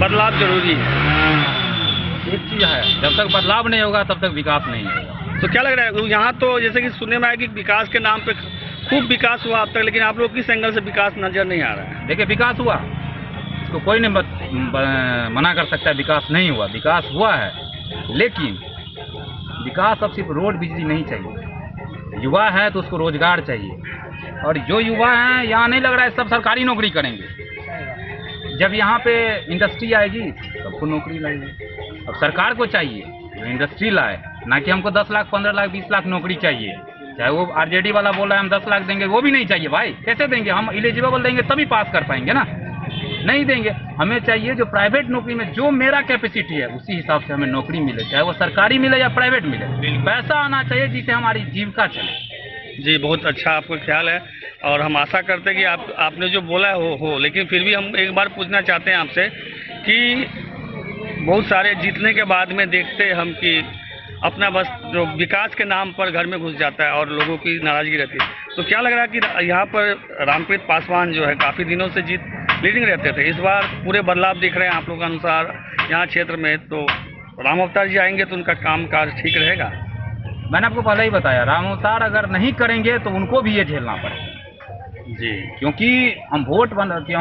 बदलाव जरूरी है? एक चीज है, जब तक बदलाव नहीं होगा तब तक विकास नहीं होगा। तो क्या लग रहा है यहाँ तो जैसे कि सुनने में आया कि विकास के नाम पे खूब विकास हुआ अब तक, लेकिन आप लोग किस एंगल से विकास नजर नहीं आ रहा है? देखिए विकास हुआ, इसको कोई नहीं मना कर सकता विकास नहीं हुआ, विकास हुआ है। लेकिन विकास अब सिर्फ रोड बिजली नहीं चाहिए, युवा है तो उसको रोजगार चाहिए। और जो युवा हैं यहाँ नहीं लग रहा है सब सरकारी नौकरी करेंगे। जब यहाँ पे इंडस्ट्री आएगी सबको नौकरी लगेगी। अब सरकार को चाहिए जो इंडस्ट्री लाए, ना कि हमको 10 लाख 15 लाख 20 लाख नौकरी चाहिए। चाहे वो आरजेडी वाला बोल रहा है हम 10 लाख देंगे, वो भी नहीं चाहिए भाई। कैसे देंगे? हम एलिजिबल देंगे तभी पास कर पाएंगे ना, नहीं देंगे। हमें चाहिए जो प्राइवेट नौकरी में जो मेरा कैपेसिटी है उसी हिसाब से हमें नौकरी मिले, चाहे वो सरकारी मिले या प्राइवेट मिले। पैसा आना चाहिए जिससे हमारी जीविका चले। जी बहुत अच्छा आपको ख्याल है और हम आशा करते हैं कि आपने जो बोला है हो। लेकिन फिर भी हम एक बार पूछना चाहते हैं आपसे कि बहुत सारे जीतने के बाद में देखते हैं हम कि अपना बस जो विकास के नाम पर घर में घुस जाता है और लोगों की नाराजगी रहती है। तो क्या लग रहा है कि यहाँ पर रामप्रीत पासवान जो है काफ़ी दिनों से लीडिंग रहते थे, इस बार पूरे बदलाव दिख रहे हैं आप लोगों के अनुसार यहाँ क्षेत्र में, तो राम अवतार जी आएंगे तो उनका काम काज ठीक रहेगा? मैंने आपको पहले ही बताया, राम अवतार अगर नहीं करेंगे तो उनको भी ये झेलना पड़ेगा जी, क्योंकि हम वोट देते हैं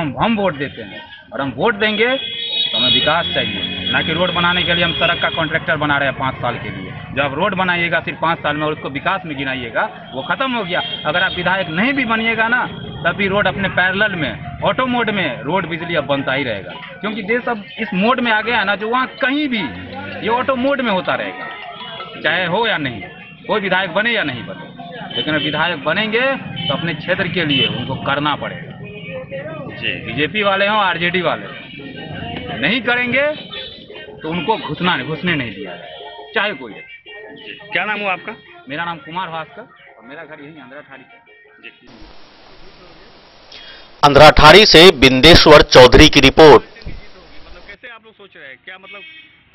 और हम वोट देंगे तो हमें विकास चाहिए, ना कि रोड बनाने के लिए हम सड़क का कॉन्ट्रैक्टर बना रहे हैं 5 साल के लिए। जब आप रोड बनाइएगा सिर्फ 5 साल में और उसको विकास में गिनाइएगा, वो खत्म हो गया। अगर आप विधायक नहीं भी बनिएगा ना तब भी रोड अपने पैरेलल में ऑटो मोड में रोड बिजली अब बनता ही रहेगा, क्योंकि देश अब इस मोड में आ गया है ना, जो वहाँ कहीं भी ये ऑटो मोड में होता रहेगा, चाहे हो या नहीं, कोई विधायक बने या नहीं बने। लेकिन अब विधायक बनेंगे तो अपने क्षेत्र के लिए उनको करना पड़ेगा। जी, बीजेपी वाले हों आरजेडी वाले नहीं करेंगे तो उनको घुसने नहीं दिया, चाहे कोई है। क्या नाम हुआ आपका? मेरा नाम कुमार भास्कर और मेरा घर यही अंधराठाड़ी है। अंधराठाड़ी से बिंदेश्वर चौधरी की रिपोर्ट। मतलब कैसे आप लोग सोच रहे हैं, क्या मतलब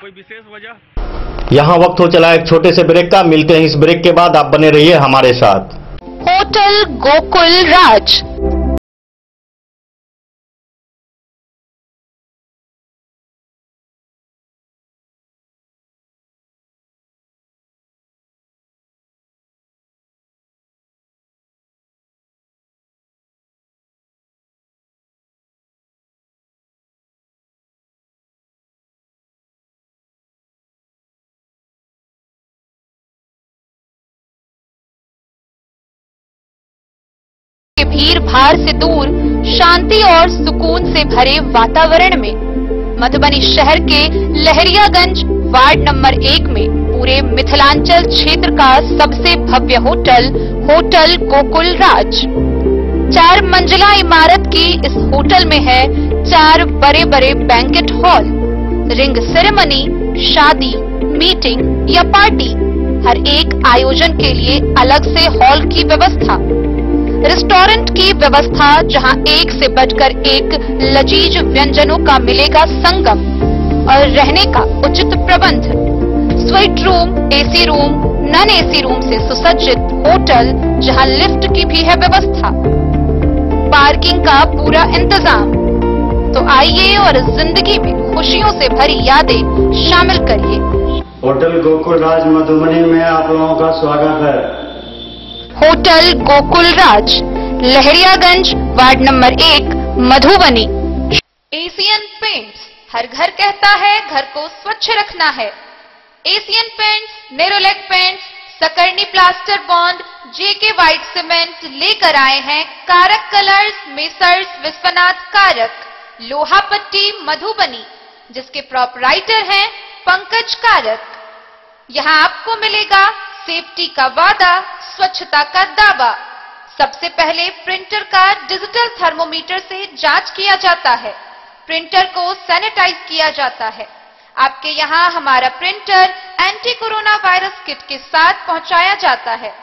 कोई विशेष वजह? यहाँ वक्त हो चला एक छोटे से ब्रेक का, मिलते हैं इस ब्रेक के बाद, आप बने रहिए हमारे साथ। होटल गोकुल राज। भीड़ भाड़ से दूर शांति और सुकून से भरे वातावरण में मधुबनी शहर के लहरियागंज वार्ड नंबर 1 में पूरे मिथिलांचल क्षेत्र का सबसे भव्य होटल होटल गोकुल राज। 4 मंजिला इमारत की इस होटल में है 4 बड़े बड़े बैंकेट हॉल, रिंग सेरेमनी, शादी, मीटिंग या पार्टी, हर एक आयोजन के लिए अलग से हॉल की व्यवस्था, रेस्टोरेंट की व्यवस्था जहां एक से बढ़कर एक लजीज व्यंजनों का मिलेगा संगम, और रहने का उचित प्रबंध, suite room, AC room, non AC room से सुसज्जित होटल जहां लिफ्ट की भी है व्यवस्था। पार्किंग का पूरा इंतजाम। तो आइए और जिंदगी में खुशियों से भरी यादें शामिल करिए। होटल गोकुल राज मधुबनी में आप लोगों का स्वागत है। Hotel Gokul Raj, Lahariaganj, ward number 1, Madhubani. Asian Paints, हर घर कहता है घर को स्वच्छ रखना है। एशियन पेंट्स, नेरोलैक पेंट्स, सकरनी plaster bond, JK White Cement लेकर आए हैं कारक कलर्स, मेसर्स विश्वनाथ कारक, लोहा पट्टी, मधुबनी, जिसके प्रोपराइटर हैं पंकज कारक। यहाँ आपको मिलेगा सेफ्टी का वादा, स्वच्छता का दावा। सबसे पहले प्रिंटर का डिजिटल थर्मोमीटर से जांच किया जाता है। प्रिंटर को सैनिटाइज किया जाता है। आपके यहाँ हमारा printer anti corona virus kit के साथ पहुंचाया जाता है।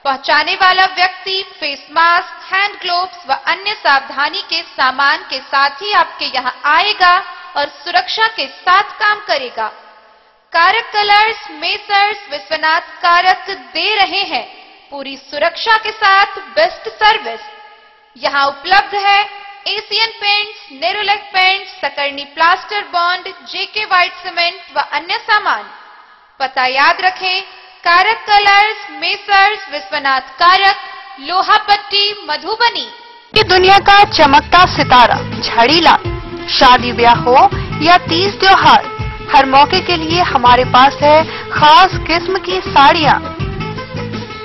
पहुंचाने वाला व्यक्ति फेस मास्क, हैंड ग्लोव्स व अन्य सावधानी के सामान के साथ ही आपके यहाँ आएगा और सुरक्षा के साथ काम करेगा। कारक कलर्स, मेसर्स विश्वनाथ कारक दे रहे हैं पूरी सुरक्षा के साथ बेस्ट सर्विस। यहाँ उपलब्ध है एशियन पेंट्स, नेरोलैक पेंट्स, सकरनी plaster bond, JK White Cement व अन्य सामान। पता याद रखें, कारक कलर्स, मेसर्स विश्वनाथ कारक, लोहा पट्टी, मधुबनी। ये दुनिया का चमकता सितारा झाड़ीलाल। शादी ब्याह हो या तीज त्योहार, हर मौके के लिए हमारे पास है खास किस्म की साड़ियाँ।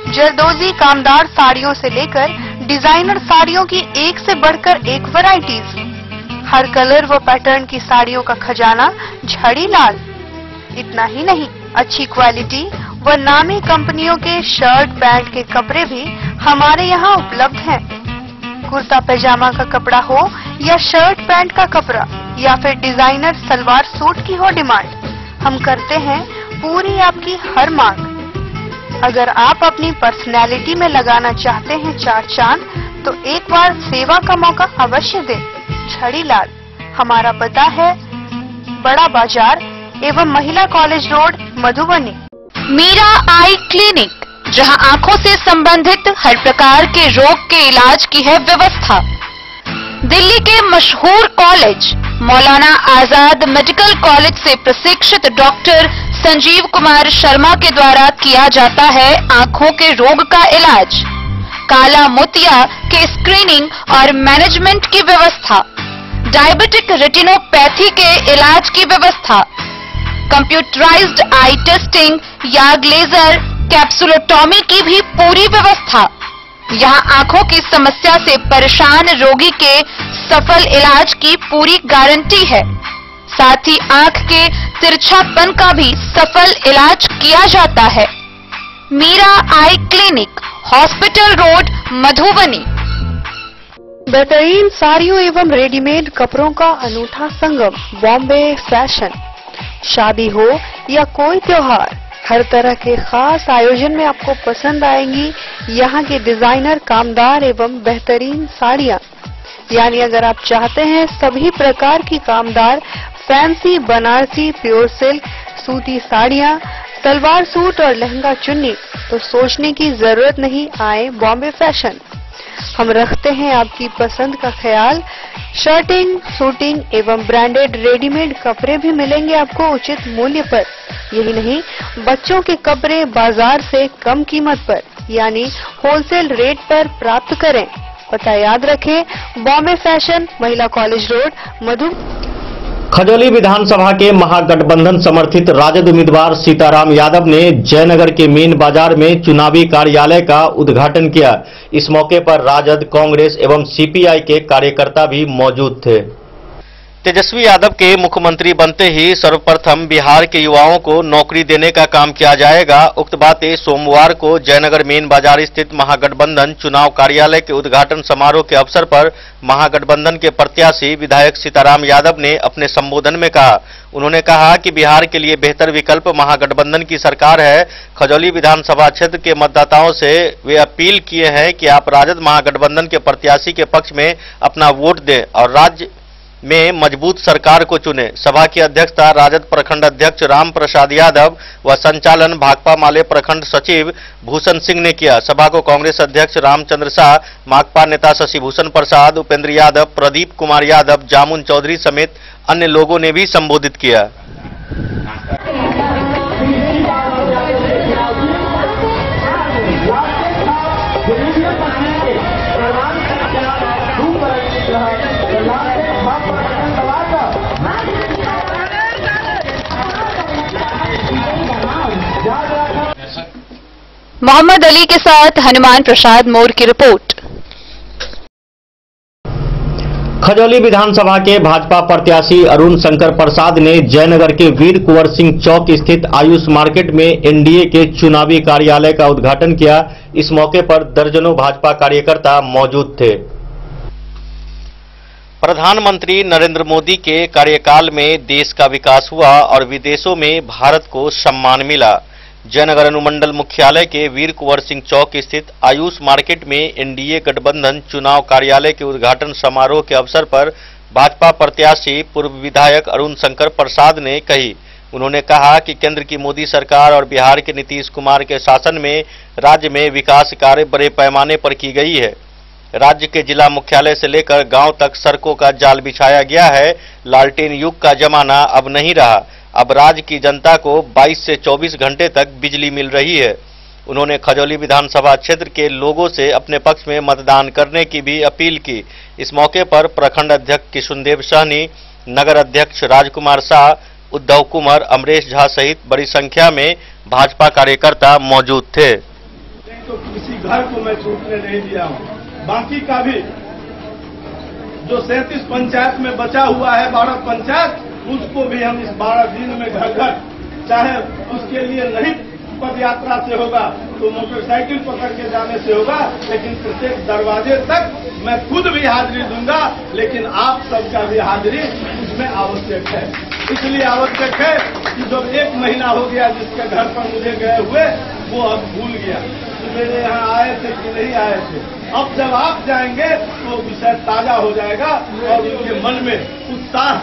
जरदोजी कामदार साड़ियों से लेकर डिजाइनर साड़ियों की एक से बढ़कर एक वैरायटीज। हर कलर व पैटर्न की साड़ियों का खजाना झाड़ीलाल। इतना ही नहीं, अच्छी क्वालिटी व नामी कंपनियों के शर्ट पैंट के कपड़े भी हमारे यहाँ उपलब्ध हैं। कुर्ता पैजामा का कपड़ा हो या शर्ट पैंट का कपड़ा या फिर डिजाइनर सलवार सूट की हो डिमांड, हम करते हैं पूरी आपकी हर मांग। अगर आप अपनी पर्सनैलिटी में लगाना चाहते हैं चार चांद, तो एक बार सेवा का मौका अवश्य दें। झाड़ीलाल, हमारा पता है बड़ा बाजार एवं महिला college road, Madhubani. Meera eye clinic, जहां आंखों से संबंधित हर प्रकार के रोग के इलाज की है व्यवस्था। दिल्ली के मशहूर college Maulana Azad medical college से प्रशिक्षित डॉक्टर संजीव कुमार शर्मा के द्वारा किया जाता है आंखों के रोग का इलाज। काला मोतिया के स्क्रीनिंग और मैनेजमेंट की व्यवस्था, डायबिटिक रेटिनोपैथी के इलाज की व्यवस्था, कंप्यूटराइज्ड आई टेस्टिंग या लेजर कैप्सुलोटॉमी की भी पूरी व्यवस्था। यहाँ आंखों की समस्या से परेशान रोगी के सफल इलाज की पूरी गारंटी है। साथ ही आंख के तिरछापन का भी सफल इलाज किया जाता है। Meera eye clinic, hospital road, Madhubani. बेहतरीन साड़ियों एवं रेडीमेड कपड़ों का अनूठा संगम, बॉम्बे फैशन। शादी हो या कोई त्योहार, हर तरह के खास आयोजन में आपको पसंद आएंगी यहाँ के डिजाइनर कामदार एवं बेहतरीन साड़ियाँ। यानी अगर आप चाहते हैं सभी प्रकार की कामदार फैंसी बनारसी प्योर सिल्क सूती साड़ियाँ, सलवार सूट और लहंगा चुन्नी, तो सोचने की जरूरत नहीं, आए बॉम्बे फैशन। हम रखते हैं आपकी पसंद का ख्याल। शर्टिंग, सूटिंग एवं ब्रांडेड रेडीमेड कपड़े भी मिलेंगे आपको उचित मूल्य पर। यही नहीं, बच्चों के कपड़े बाजार से कम कीमत पर यानी होलसेल रेट पर प्राप्त करें। पता याद रखें, बॉम्बे फैशन, महिला कॉलेज रोड, मधु। खजौली विधानसभा के महागठबंधन समर्थित राजद उम्मीदवार सीताराम यादव ने जयनगर के मेन बाजार में चुनावी कार्यालय का उद्घाटन किया। इस मौके पर राजद, कांग्रेस एवं सीपीआई के कार्यकर्ता भी मौजूद थे। तेजस्वी यादव के मुख्यमंत्री बनते ही सर्वप्रथम बिहार के युवाओं को नौकरी देने का काम किया जाएगा। उक्त बातें सोमवार को जयनगर मेन बाजार स्थित महागठबंधन चुनाव कार्यालय के उद्घाटन समारोह के अवसर पर महागठबंधन के प्रत्याशी विधायक सीताराम यादव ने अपने संबोधन में कहा। उन्होंने कहा कि बिहार के लिए बेहतर विकल्प महागठबंधन की सरकार है। खजौली विधानसभा क्षेत्र के मतदाताओं से वे अपील किए हैं कि आप राजद महागठबंधन के प्रत्याशी के पक्ष में अपना वोट दें और राज्य में मजबूत सरकार को चुने। सभा की अध्यक्षता राजद प्रखंड अध्यक्ष राम प्रसाद यादव व संचालन भाकपा माले प्रखंड सचिव भूषण सिंह ने किया। सभा को कांग्रेस अध्यक्ष रामचंद्र शाह, माकपा नेता शशि भूषण प्रसाद, उपेंद्र यादव, प्रदीप कुमार यादव, जामुन चौधरी समेत अन्य लोगों ने भी संबोधित किया। मोहम्मद अली के साथ हनुमान प्रसाद मोर की रिपोर्ट। खजौली विधानसभा के भाजपा प्रत्याशी अरुण शंकर प्रसाद ने जयनगर के वीर कुंवर सिंह चौक स्थित आयुष मार्केट में एनडीए के चुनावी कार्यालय का उद्घाटन किया। इस मौके पर दर्जनों भाजपा कार्यकर्ता मौजूद थे। प्रधानमंत्री नरेंद्र मोदी के कार्यकाल में देश का विकास हुआ और विदेशों में भारत को सम्मान मिला। जयनगर अनुमंडल मुख्यालय के वीर कुंवर सिंह चौक स्थित आयुष मार्केट में एनडीए गठबंधन चुनाव कार्यालय के उद्घाटन समारोह के अवसर पर भाजपा प्रत्याशी पूर्व विधायक अरुण शंकर प्रसाद ने कही। उन्होंने कहा कि केंद्र की मोदी सरकार और बिहार के नीतीश कुमार के शासन में राज्य में विकास कार्य बड़े पैमाने पर की गई है। राज्य के जिला मुख्यालय से लेकर गांव तक सड़कों का जाल बिछाया गया है। लालटेन युग का जमाना अब नहीं रहा। अब राज्य की जनता को 22 से 24 घंटे तक बिजली मिल रही है। उन्होंने खजौली विधानसभा क्षेत्र के लोगों से अपने पक्ष में मतदान करने की भी अपील की। इस मौके पर प्रखंड अध्यक्ष किशुनदेव सहनी, नगर अध्यक्ष राजकुमार शाह, उद्धव कुमार, अमरेश झा सहित बड़ी संख्या में भाजपा कार्यकर्ता मौजूद थे। तो किसी घर को मैं छूटने नहीं दिया हूं। बाकी का भी जो 37 पंचायत में बचा हुआ है 12 पंचायत, उसको भी हम इस 12 दिन में घर घर, चाहे उसके लिए नहीं पद यात्रा से होगा तो मोटरसाइकिल पकड़ के जाने से होगा, लेकिन प्रत्येक दरवाजे तक मैं खुद भी हाजिरी दूंगा। लेकिन आप सबका भी हाजिरी उसमें आवश्यक है। इसलिए आवश्यक है कि जब 1 महीना हो गया जिसके घर पर मुझे गए हुए, वो अब भूल गया कि मेरे यहाँ आए थे कि नहीं आए थे। अब जब आप जाएंगे तो विषय ताजा हो जाएगा और उनके मन में उत्साह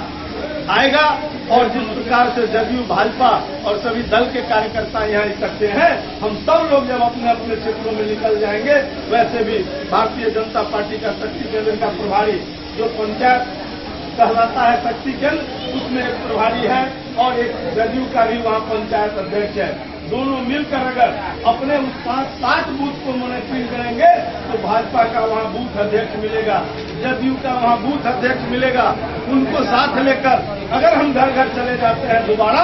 आएगा। और जिस प्रकार से जदयू, भाजपा और सभी दल के कार्यकर्ता यहाँ इकट्ठे हैं, हम सब लोग जब अपने अपने क्षेत्रों में निकल जाएंगे, वैसे भी भारतीय जनता पार्टी का शक्ति केंद्र का प्रभारी जो पंचायत कहलाता है शक्ति केंद्र, उसमें एक प्रभारी है और एक जदयू का भी वहाँ पंचायत अध्यक्ष है। दोनों मिलकर अगर अपने उस 5-7 बूथ को मॉनिटरिंग करेंगे तो भाजपा का वहाँ बूथ अध्यक्ष मिलेगा, जदयू का वहाँ बूथ अध्यक्ष मिलेगा। उनको साथ लेकर अगर हम घर घर चले जाते हैं दोबारा,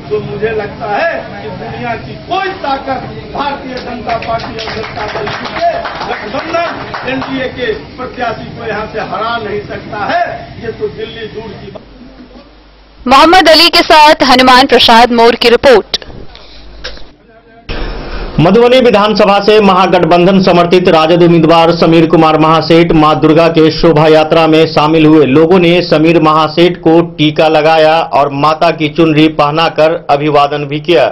तो मुझे लगता है कि दुनिया की कोई ताकत भारतीय जनता पार्टी और जनता दल के गठबंधन एनडीए के प्रत्याशी को यहाँ से हरा नहीं सकता है। ये तो दिल्ली दूर की बात। मोहम्मद अली के साथ हनुमान प्रसाद मोर की रिपोर्ट। मधुबनी विधानसभा से महागठबंधन समर्थित राजद उम्मीदवार समीर कुमार महासेठ मां दुर्गा के शोभा यात्रा में शामिल हुए। लोगों ने समीर महासेठ को टीका लगाया और माता की चुनरी पहनाकर अभिवादन भी किया।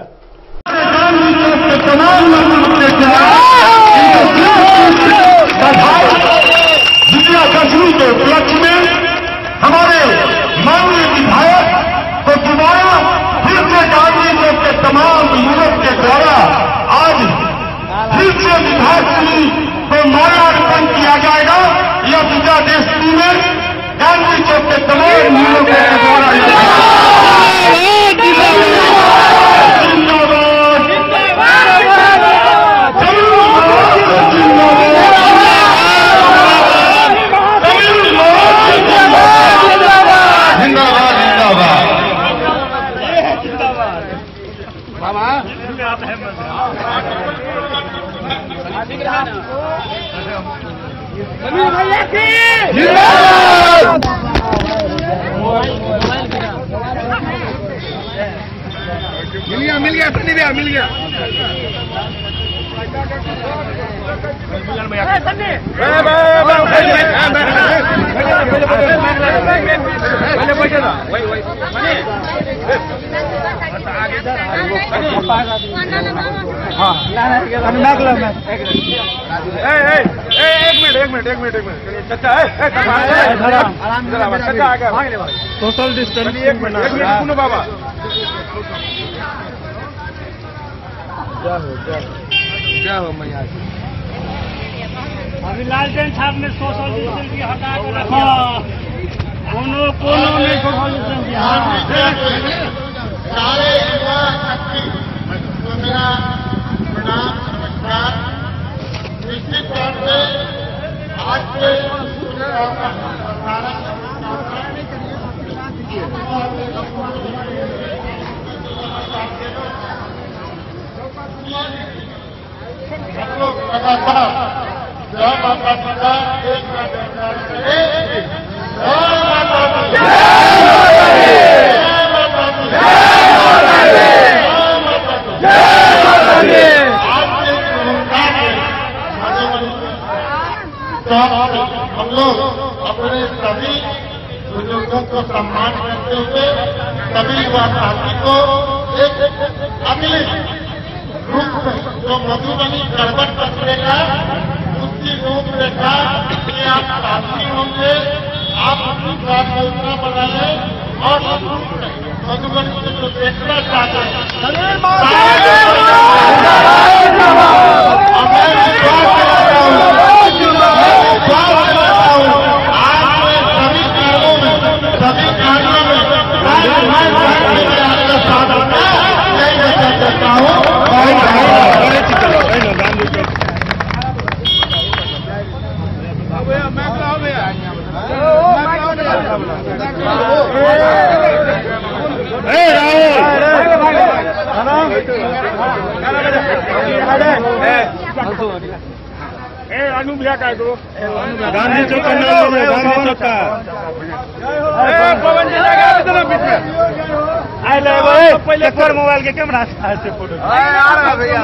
विजयादशमी के उपलक्ष्य में हमारे माननीय विधायक को दोबारा फिर से गांधी चौक के तमाम युवक के द्वारा आज फिर से विधायक को माल्यार्पण किया जाएगा। यह विजयादशमी में गांधी चौक के तमाम युवकों के द्वारा मिल गया सनी भैया मिल गया। हाँ एक मिनट चाचा सोशल डिस्टेंसिंग सुनो बाबा। क्या हो मैया अभी लालटेन छाप में सोशल डिस्टेंसिंग हटा कर रखा। कोनो में सोशल डिस्टेंसिंग सारे युवा शक्ति तो मेरा प्रणाम नमस्कार। निश्चित तौर से आज के लगातार जय माता पिता एक हम लोग अपने सभी बुजुर्गों को सम्मान करते हुए सभी युवा साथी को एक अगले रूप में जो मधुबनी गड़बड़ पकड़ेगा उसकी रूपरेखा में आप साथी होंगे। आप अपनी कार्य योजना बनाए और मधुबनी से जो देखना चाहते हैं सभी कार्यों में करता हूँ। अनु भैया का दो गांधी चौक का नाम बोलो, गांधी चौक का पवन जी लगा दो बीच में। पहले कर मोबाइल के कैमरा से फोटो आ रहा भैया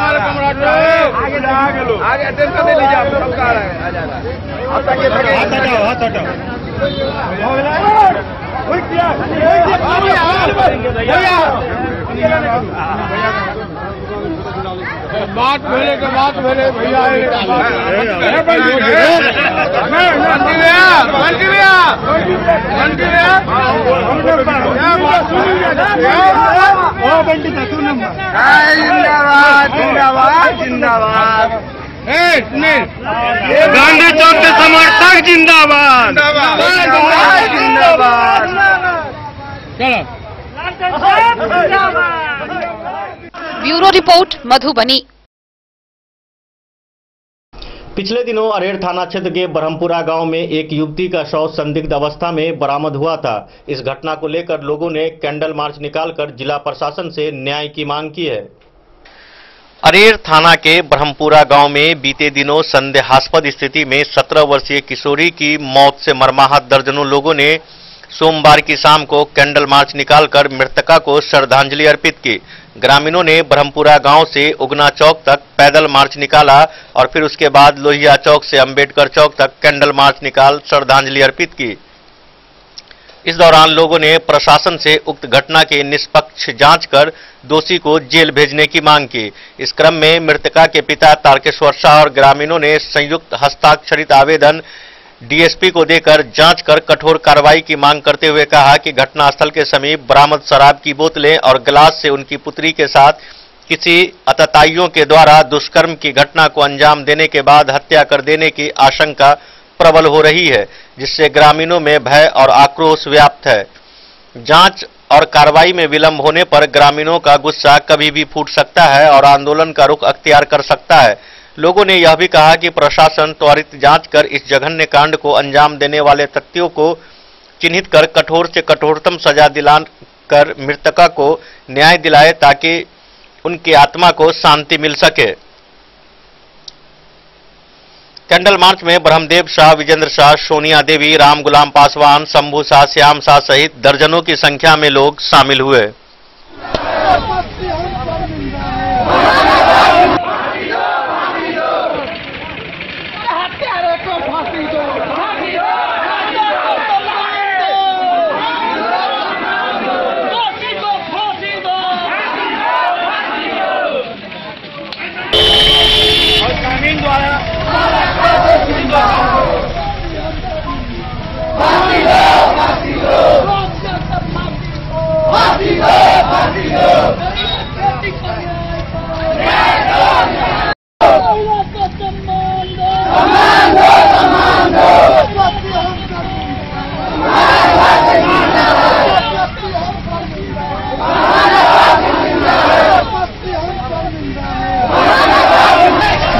आगे लो आगे टेंशन नहीं लीजिए। आप सबका आ रहा है हाथ हटाओ हाथ हटाओ। बात भेले के बात भेले भैया जिंदाबाद गांधी चौक के समर्थक जिंदाबाद जिंदाबाद। Bureau report Madhubani. पिछले दिनों अरेर थाना क्षेत्र के ब्रह्मपुरा गांव में एक युवती का शव संदिग्ध अवस्था में बरामद हुआ था। इस घटना को लेकर लोगों ने कैंडल मार्च निकालकर जिला प्रशासन से न्याय की मांग की है। अरेर थाना के ब्रह्मपुरा गांव में बीते दिनों संदेहास्पद स्थिति में 17 वर्षीय किशोरी की मौत से मर्माहत दर्जनों लोगों ने सोमवार की शाम को कैंडल मार्च निकालकर मृतका को श्रद्धांजलि अर्पित की। ग्रामीणों ने ब्रह्मपुरा गांव से उगना चौक तक पैदल मार्च निकाला और फिर उसके बाद लोहिया चौक से अंबेडकर चौक तक कैंडल मार्च निकाल श्रद्धांजलि अर्पित की। इस दौरान लोगों ने प्रशासन से उक्त घटना की निष्पक्ष जांच कर दोषी को जेल भेजने की मांग की। इस क्रम में मृतका के पिता तारकेश्वर शाह और ग्रामीणों ने संयुक्त हस्ताक्षरित आवेदन डीएसपी को देकर जांच कर कठोर कार्रवाई की मांग करते हुए कहा कि घटनास्थल के समीप बरामद शराब की बोतलें और गिलास से उनकी पुत्री के साथ किसी आतताइयों के द्वारा दुष्कर्म की घटना को अंजाम देने के बाद हत्या कर देने की आशंका प्रबल हो रही है, जिससे ग्रामीणों में भय और आक्रोश व्याप्त है। जांच और कार्रवाई में विलंब होने पर ग्रामीणों का गुस्सा कभी भी फूट सकता है और आंदोलन का रुख अख्तियार कर सकता है। लोगों ने यह भी कहा कि प्रशासन त्वरित जांच कर इस जघन्य कांड को अंजाम देने वाले तथ्यों को चिन्हित कर कठोर से कठोरतम सजा दिलाकर मृतका को न्याय दिलाए ताकि उनकी आत्मा को शांति मिल सके। कैंडल मार्च में ब्रह्मदेव शाह, विजेंद्र शाह, सोनिया देवी, राम गुलाम पासवान, शंभू शाह, श्याम शाह सहित दर्जनों की संख्या में लोग शामिल हुए। और कानून द्वारा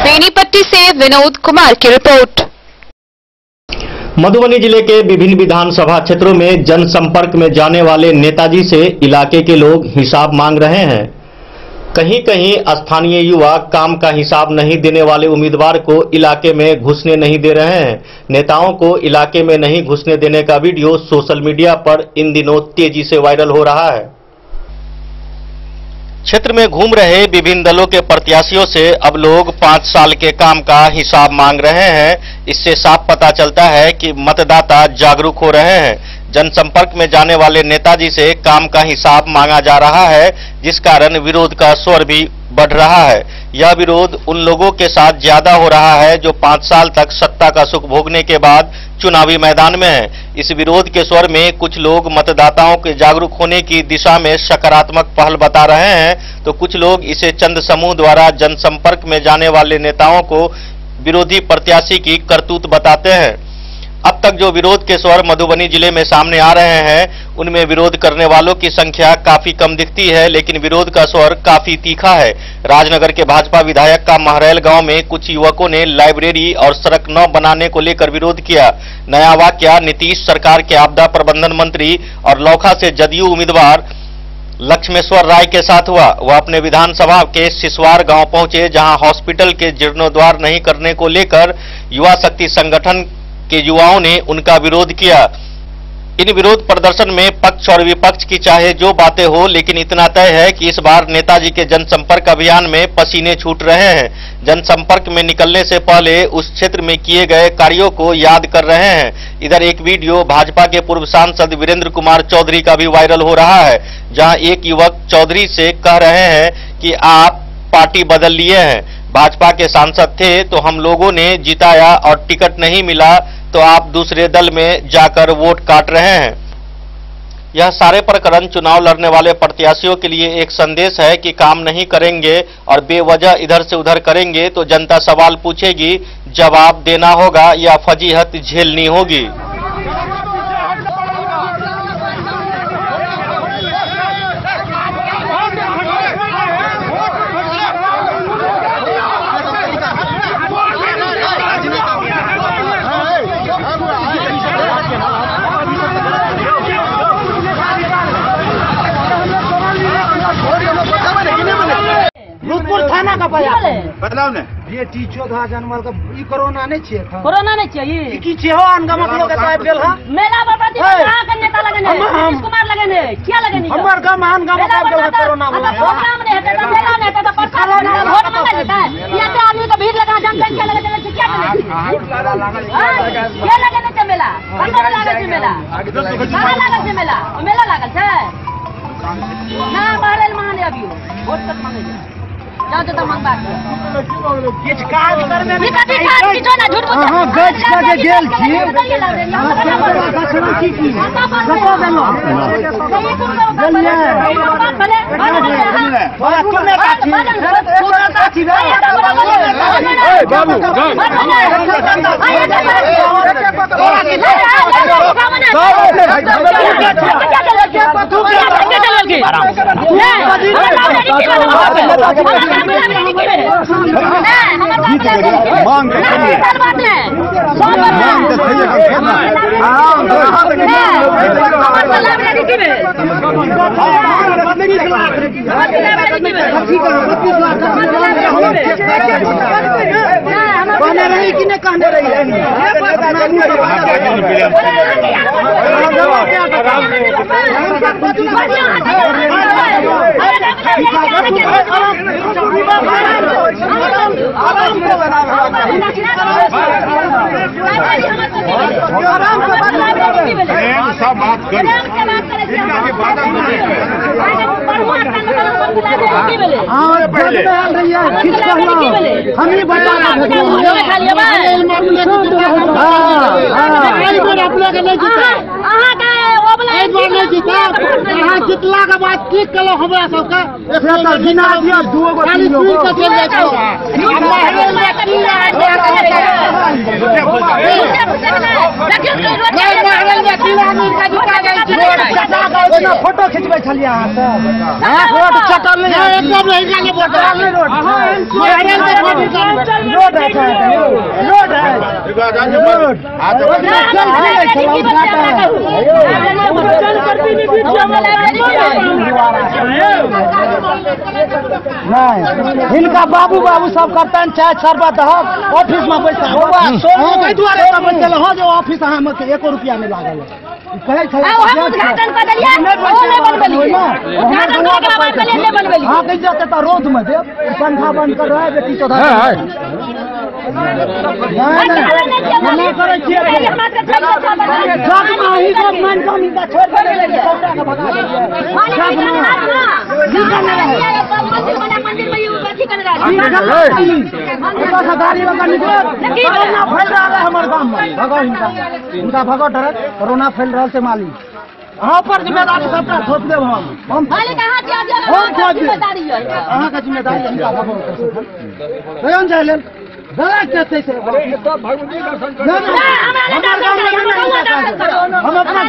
बेनीपट्टी से विनोद कुमार की रिपोर्ट। मधुबनी जिले के विभिन्न विधानसभा क्षेत्रों में जनसंपर्क में जाने वाले नेताजी से इलाके के लोग हिसाब मांग रहे हैं। कहीं कहीं स्थानीय युवा काम का हिसाब नहीं देने वाले उम्मीदवार को इलाके में घुसने नहीं दे रहे हैं। नेताओं को इलाके में नहीं घुसने देने का वीडियो सोशल मीडिया पर इन दिनों तेजी से वायरल हो रहा है। क्षेत्र में घूम रहे विभिन्न दलों के प्रत्याशियों से अब लोग 5 साल के काम का हिसाब मांग रहे हैं। इससे साफ पता चलता है कि मतदाता जागरूक हो रहे हैं। जनसंपर्क में जाने वाले नेताजी से काम का हिसाब मांगा जा रहा है, जिस कारण विरोध का स्वर भी बढ़ रहा है। यह विरोध उन लोगों के साथ ज्यादा हो रहा है जो 5 साल तक सत्ता का सुख भोगने के बाद चुनावी मैदान में है। इस विरोध के स्वर में कुछ लोग मतदाताओं के जागरूक होने की दिशा में सकारात्मक पहल बता रहे हैं, तो कुछ लोग इसे चंद समूह द्वारा जनसंपर्क में जाने वाले नेताओं को विरोधी प्रत्याशी की करतूत बताते हैं। अब तक जो विरोध के स्वर मधुबनी जिले में सामने आ रहे हैं, उनमें विरोध करने वालों की संख्या काफी कम दिखती है, लेकिन विरोध का स्वर काफी तीखा है। राजनगर के भाजपा विधायक का महरैल गांव में कुछ युवकों ने लाइब्रेरी और सड़क न बनाने को लेकर विरोध किया। नया वाकया नीतीश सरकार के आपदा प्रबंधन मंत्री और लौखा से जदयू उम्मीदवार लक्ष्मेश्वर राय के साथ हुआ। वह अपने विधानसभा के सिसवार गांव पहुंचे, जहां हॉस्पिटल के जीर्णोद्धार नहीं करने को लेकर युवा शक्ति संगठन के युवाओं ने उनका विरोध किया। इन विरोध प्रदर्शन में पक्ष और विपक्ष की चाहे जो बातें हो, लेकिन इतना तय है कि इस बार नेताजी के जनसंपर्क अभियान में पसीने छूट रहे हैं। जनसंपर्क में निकलने से पहले उस क्षेत्र में किए गए कार्यों को याद कर रहे हैं। इधर एक वीडियो भाजपा के पूर्व सांसद वीरेंद्र कुमार चौधरी का भी वायरल हो रहा है, जहां एक युवक चौधरी से कह रहे हैं कि आप पार्टी बदल लिए हैं, भाजपा के सांसद थे तो हम लोगों ने जिताया और टिकट नहीं मिला तो आप दूसरे दल में जाकर वोट काट रहे हैं। यह सारे प्रकरण चुनाव लड़ने वाले प्रत्याशियों के लिए एक संदेश है कि काम नहीं करेंगे और बेवजह इधर से उधर करेंगे तो जनता सवाल पूछेगी, जवाब देना होगा या फजीहत झेलनी होगी। रुदपुर थाना का बदलाव ने ये टीचो धा जानवर का ई कोरोना नहीं छे कोरोना नहीं चाहिए की छे हो अनगम लोग के साहब गेल हा मेला बाबाजी कहां के नेता लगने नीतीश कुमार लगने क्या लगने हमर गांव अनगम का गेल कोरोना वाला प्रोग्राम नहीं है तो मेला नहीं है तो प्रचार वोट मांगे लेता है ये तो आदमी तो भीड़ लगा जनसंख्या लगने से क्या क्या लगने से मेला अंदर लगा से मेला कहां लगा से मेला मेला लागल है ना बाहर मांगे अभी वोट तक मांगे जाओ तो मन बात ये काज करने में की जो ना झूठ बोल हां गच के गेल छी की की बता देलो मांग के कहने रही कि नहीं कहने रही सब बात करो हम ही बता कई बार नहीं जीता, यहाँ जितला के बाद ठीक करो हमरा सबका बिना दिया दुगो खाली पी के चल जाए छौ। फोटो खिंचबे छलिए अहाँ सब रोड चटल नहीं एकदम नहीं जाने फोटो रोड नहीं इनका बाबू सब करते हैं चाय शरबत ऑफिस में पैसा हो जो ऑफिस अहाँ में 1 रुपया नहीं लागल हाँ कही जाते तो रोड में दे पंखा बंद कर रहा है बेटी तो भगो डर कोरोना फैल रहा से मालिक हाँ पर जिम्मेदारी सबका थोप देव हम अहाँ का जिम्मेदारी हम अपना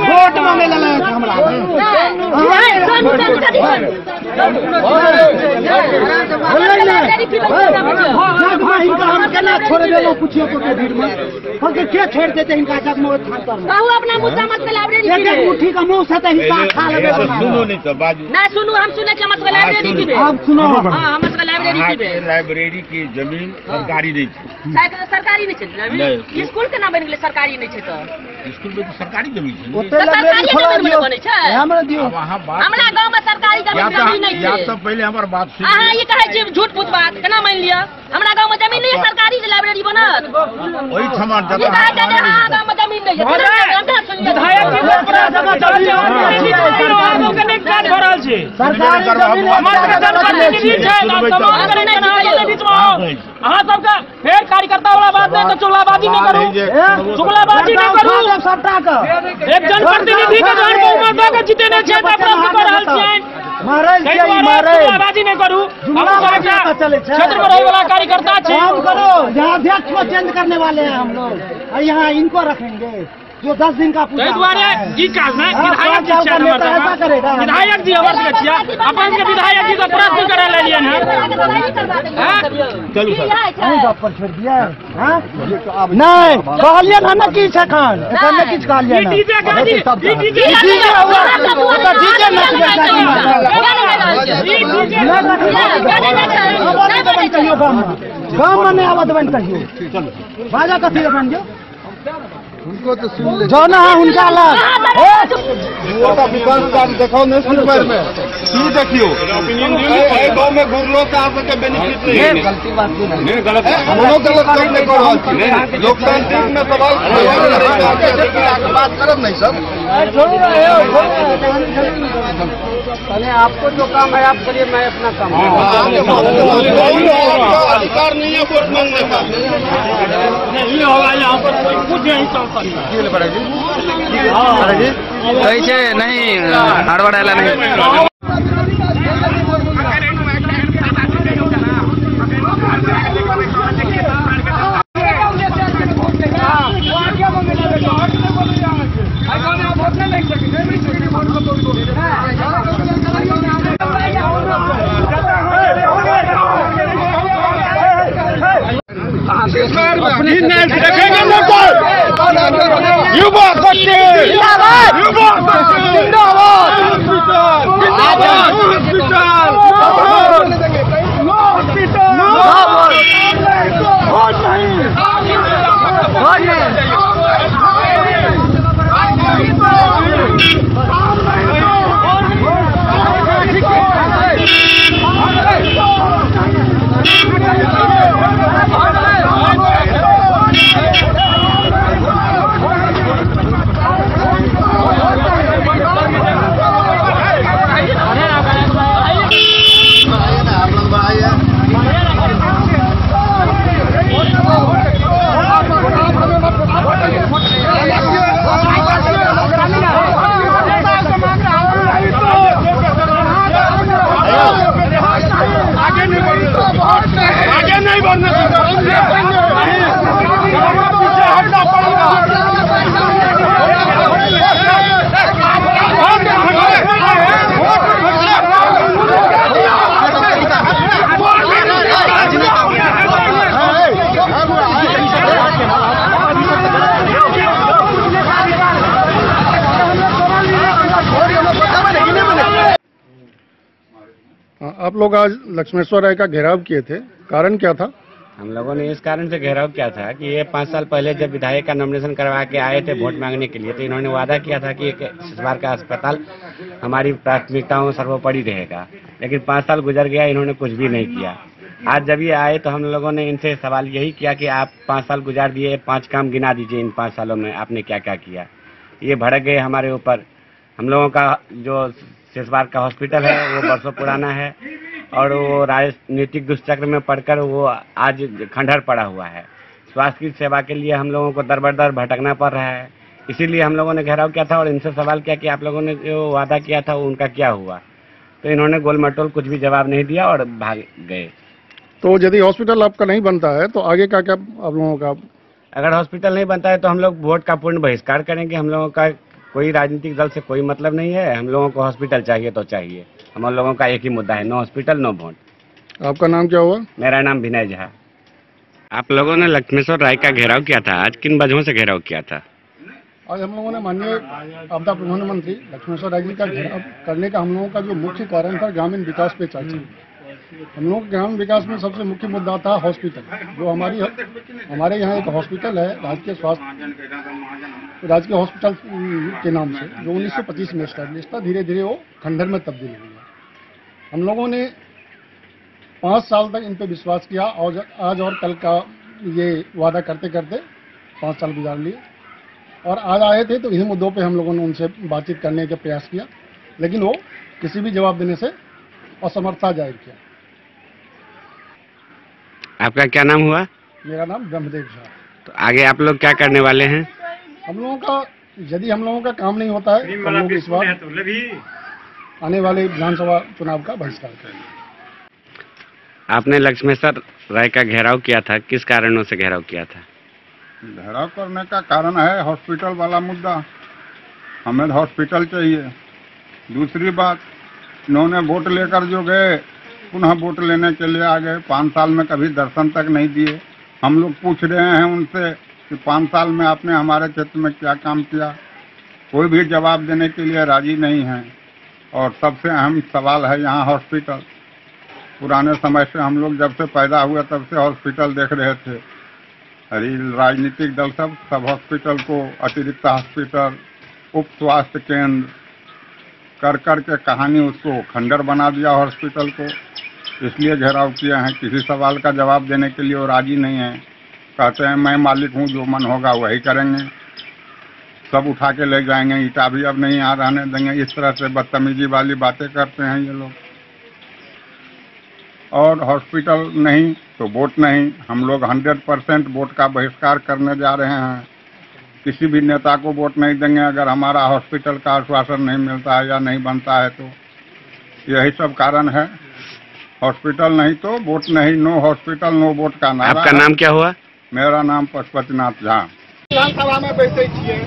वोट मांगे छोड़ दे पूछिए तो भीड़ में क्या छोड़ देते इनका जब अपना मुद्दा मत मुट्ठी का मुंह से सुनो नहीं तो ना सुनो हम सुने के मत लाइब्रेरी की आप सुनो हां मत लाइब्रेरी की जमीन सरकारी नहीं सरकारी नहीं है स्कूल के नाम बन गेले सरकारी नहीं है तो स्कूल में तो सरकारी जमीन है सरकारी जमीन बने छै हमरा दियो हमरा गांव में सरकारी जमीन नहीं है या तो पहले हमर बात सुन हां ये कहे छी झूठ फूट बात केना मान लिया हमरा गांव में जमीन नहीं है सरकारी लाइब्रेरी बनत ओही ठमा जगह हां गांव में जमीन नहीं है विधायक जी पूरा जगह चल कनेक्ट कार्ड हो रहल छै सरकारी जमीन हमर जनप्रतिनिधि छै तमाम कनेक्ट के बीच में अहाँ सबका फेर कार्यकर्ता वाला बात नहीं तो चुगलाबाजी नहीं करू चुगलाबाजी नहीं करू सबटा का एक जनप्रतिनिधि के जहन बहुमत के जीतेने छै त प्रश्न कर रहल छै चुगलाबाजी नहीं करू हम क्षेत्र में रहे वाला कार्यकर्ता छै काम करो यहाँ अध्यक्ष को चेंज करने वाले हैं हम लोग और यहाँ इनको रखेंगे जो 10 दिन का पूजा जी काज में विधायक जी विधायक जी अवर्ष के छिया अपन के विधायक जी तो प्रश्न करे ले लिए हैं चलू सर नहीं बात पर छोड़ दिया हां नहीं कहलिए ना की छै खान एकर में किछ कहलिए ना डीजे गांव में नहीं आवाज बंद करियो चलो बाजा कथी बन जो उनको तो सुन ले जो ना उनका ला का विकास कार्य दिखाओ नेशनल में की देखियो गांव में गुरलो का आपके बेनिफिट नहीं है गलती बात नहीं गलत हम लोग गलत काम नहीं कर रहे हैं लोकतांत्रिक में सवाल बात करब नहीं सब छोड़ रहे हो पहले आपको जो काम है आप करिए मैं अपना काम अधिकार नहीं है वोट मांगने का नहीं होगा यहाँ पर कुछ नहीं चलता कैसे नहीं हड़बड़ाला नहीं युवा शक्ति जिंदाबाद युवा शक्ति जिंदाबाद आप लोग आज लक्ष्मेश्वर राय का घेराव किए थे, कारण क्या था? हम लोगों ने इस कारण से घेराव किया था कि ये 5 साल पहले जब विधायक का नॉमिनेशन करवा के आए थे वोट मांगने के लिए, तो इन्होंने वादा किया था कि सिसवार का अस्पताल हमारी प्राथमिकताओं में सर्वोपरि रहेगा। लेकिन 5 साल गुजर गया, इन्होंने कुछ भी नहीं किया। आज जब ये आए तो हम लोगों ने इनसे सवाल यही किया कि आप 5 साल गुजार दिए, 5 काम गिना दीजिए, इन 5 सालों में आपने क्या क्या किया। ये भड़क गए हमारे ऊपर। हम लोगों का जो सिसवार का हॉस्पिटल है वो बरसों पुराना है और वो राजनीतिक दुष्चक्र में पड़कर वो आज खंडहर पड़ा हुआ है। स्वास्थ्य की सेवा के लिए हम लोगों को दर बदर दर भटकना पड़ रहा है। इसीलिए हम लोगों ने घेराव किया था और इनसे सवाल किया कि आप लोगों ने जो वादा किया था उनका क्या हुआ। तो इन्होंने गोल मटोल कुछ भी जवाब नहीं दिया और भाग गए। तो यदि हॉस्पिटल आपका नहीं बनता है तो आगे का क्या आप लोगों का? अगर हॉस्पिटल नहीं बनता है तो हम लोग वोट का पूर्ण बहिष्कार करेंगे। हम लोगों का कोई राजनीतिक दल से कोई मतलब नहीं है। हम लोगों को हॉस्पिटल चाहिए तो चाहिए। हम लोगों का एक ही मुद्दा है, नो हॉस्पिटल नो वोट। आपका नाम क्या हुआ? मेरा नाम विनय झा। आप लोगों ने लक्ष्मेश्वर राय का घेराव किया था, आज किन वजहों से घेराव किया था? आज हम लोगों ने माननीय आपदा प्रधानमंत्री लक्ष्मेश्वर राय जी का घेराव करने का हम लोगों का जो मुख्य कारण था ग्रामीण विकास पे चर्चा। हम लोगों के ग्रामीण विकास में सबसे मुख्य मुद्दा था हॉस्पिटल। जो हमारे यहाँ एक हॉस्पिटल है राजकीय हॉस्पिटल के नाम से, जो 1925 में स्टैब्लिश था, धीरे धीरे वो खंडहर में तब्दील हो गया। हम लोगों ने 5 साल तक इन पे विश्वास किया और आज और कल का ये वादा करते करते 5 साल गुजार लिए और आज आए थे तो इन्हीं मुद्दों पे हम लोगों ने उनसे बातचीत करने का प्रयास किया, लेकिन वो किसी भी जवाब देने से असमर्थता जाहिर किया। आपका क्या नाम हुआ? मेरा नाम ब्रह्मदेव झा। तो आगे आप लोग क्या करने वाले हैं? हम लोगों का यदि हम लोगों का काम नहीं होता है तो हम लोग इस बार आने वाले विधानसभा चुनाव का बहिष्कार करेंगे। आपने लक्ष्मेश्वर राय का घेराव किया था, किस कारणों से घेराव किया था? घेराव करने का कारण है हॉस्पिटल वाला मुद्दा। हमें हॉस्पिटल चाहिए। दूसरी बात, इन्होंने वोट लेकर जो गए पुनः वोट लेने के लिए आ गए। 5 साल में कभी दर्शन तक नहीं दिए। हम लोग पूछ रहे हैं उनसे कि 5 साल में आपने हमारे क्षेत्र में क्या काम किया, कोई भी जवाब देने के लिए राजी नहीं है। और सबसे अहम सवाल है यहाँ हॉस्पिटल। पुराने समय से हम लोग जब से पैदा हुए तब से हॉस्पिटल देख रहे थे। राजनीतिक दल सब हॉस्पिटल को अतिरिक्त हॉस्पिटल, उप स्वास्थ्य केंद्र कर कर के कहानी उसको खंडर बना दिया हॉस्पिटल को। इसलिए घेराव किए हैं। किसी सवाल का जवाब देने के लिए वो राजी नहीं है। कहते हैं मैं मालिक हूँ, जो मन होगा वही करेंगे, सब उठा के ले जाएंगे, ईटा भी अब नहीं यहाँ रहने देंगे। इस तरह से बदतमीजी वाली बातें करते हैं ये लोग। और हॉस्पिटल नहीं तो वोट नहीं। हम लोग 100% वोट का बहिष्कार करने जा रहे हैं। किसी भी नेता को वोट नहीं देंगे अगर हमारा हॉस्पिटल का आश्वासन नहीं मिलता है या नहीं बनता है। तो यही सब कारण है। हॉस्पिटल नहीं तो वोट नहीं, नो हॉस्पिटल नो वोट का नारा। आपका नाम क्या हुआ? मेरा नाम पशुपतिनाथ झा। विधानसभा में बैठे छिए।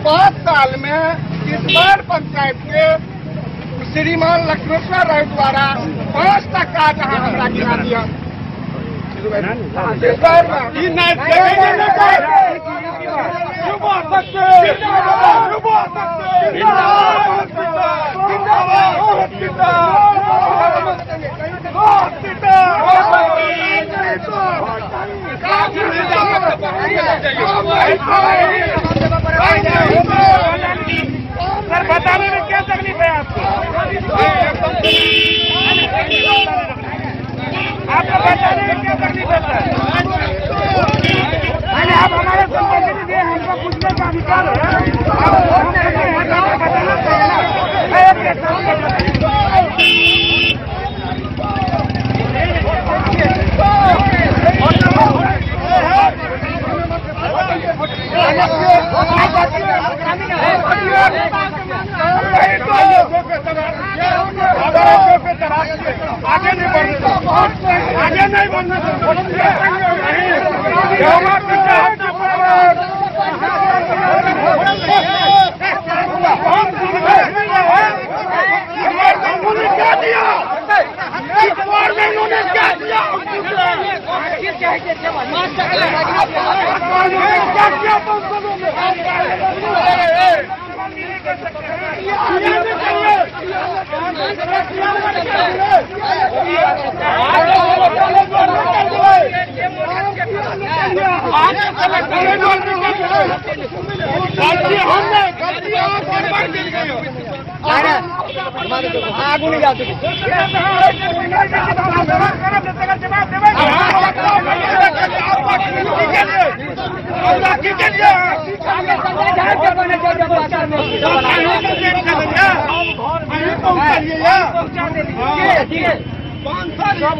5 साल में सिसवार पंचायत के श्रीमान लक्ष्मेश्वर राय द्वारा 5 तक का जहाँ हमरा गिरा दिया। सर बताने में क्या तकलीफ है आपको? आपको बताने में क्या तकलीफ है सर? अरे आप हमारे संपर्क से हमको पूछने का अधिकार है। आप बताना आगे नहीं बढ़ना क्या दिया क्या आगू नहीं जाते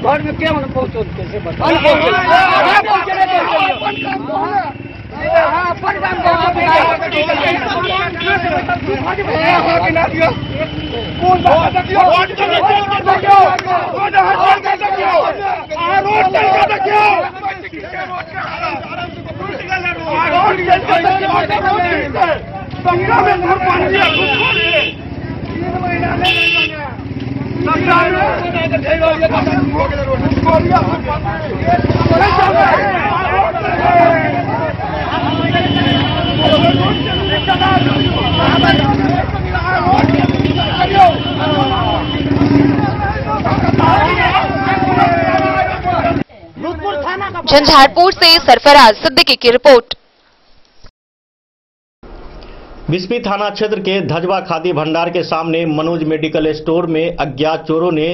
घर में क्या पहुँचो कैसे झंझारपुर से सरफराज सिद्दीकी की रिपोर्ट। बिस्फी थाना क्षेत्र के धजवा खादी भंडार के सामने मनोज मेडिकल स्टोर में अज्ञात चोरों ने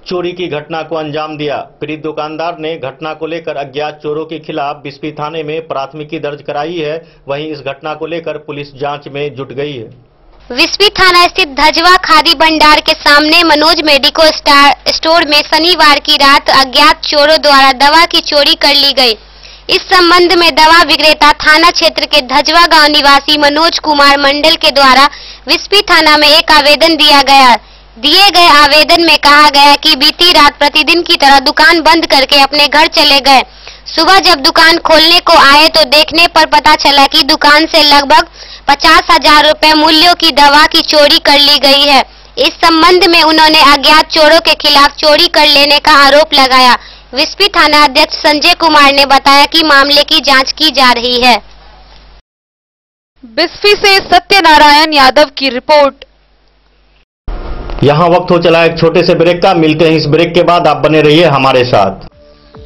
चोरी की घटना को अंजाम दिया। पीड़ित दुकानदार ने घटना को लेकर अज्ञात चोरों के खिलाफ बिस्फी थाने में प्राथमिकी दर्ज कराई है। वहीं इस घटना को लेकर पुलिस जांच में जुट गई है। बिस्फी थाना स्थित धजवा खादी भंडार के सामने मनोज मेडिकल स्टोर में शनिवार की रात अज्ञात चोरों द्वारा दवा की चोरी कर ली गई। इस संबंध में दवा विक्रेता थाना क्षेत्र के धजवा गांव निवासी मनोज कुमार मंडल के द्वारा बिस्फी थाना में एक आवेदन दिया गया। दिए गए आवेदन में कहा गया कि बीती रात प्रतिदिन की तरह दुकान बंद करके अपने घर चले गए। सुबह जब दुकान खोलने को आए तो देखने पर पता चला कि दुकान से लगभग 50,000 रुपए मूल्यों की दवा की चोरी कर ली गई है। इस संबंध में उन्होंने अज्ञात चोरों के खिलाफ चोरी कर लेने का आरोप लगाया। बिस्फी थाना अध्यक्ष संजय कुमार ने बताया कि मामले की जांच की जा रही है। बिस्फी से सत्यनारायण यादव की रिपोर्ट। यहाँ वक्त हो चला एक छोटे से ब्रेक का। मिलते हैं इस ब्रेक के बाद, आप बने रहिए हमारे साथ।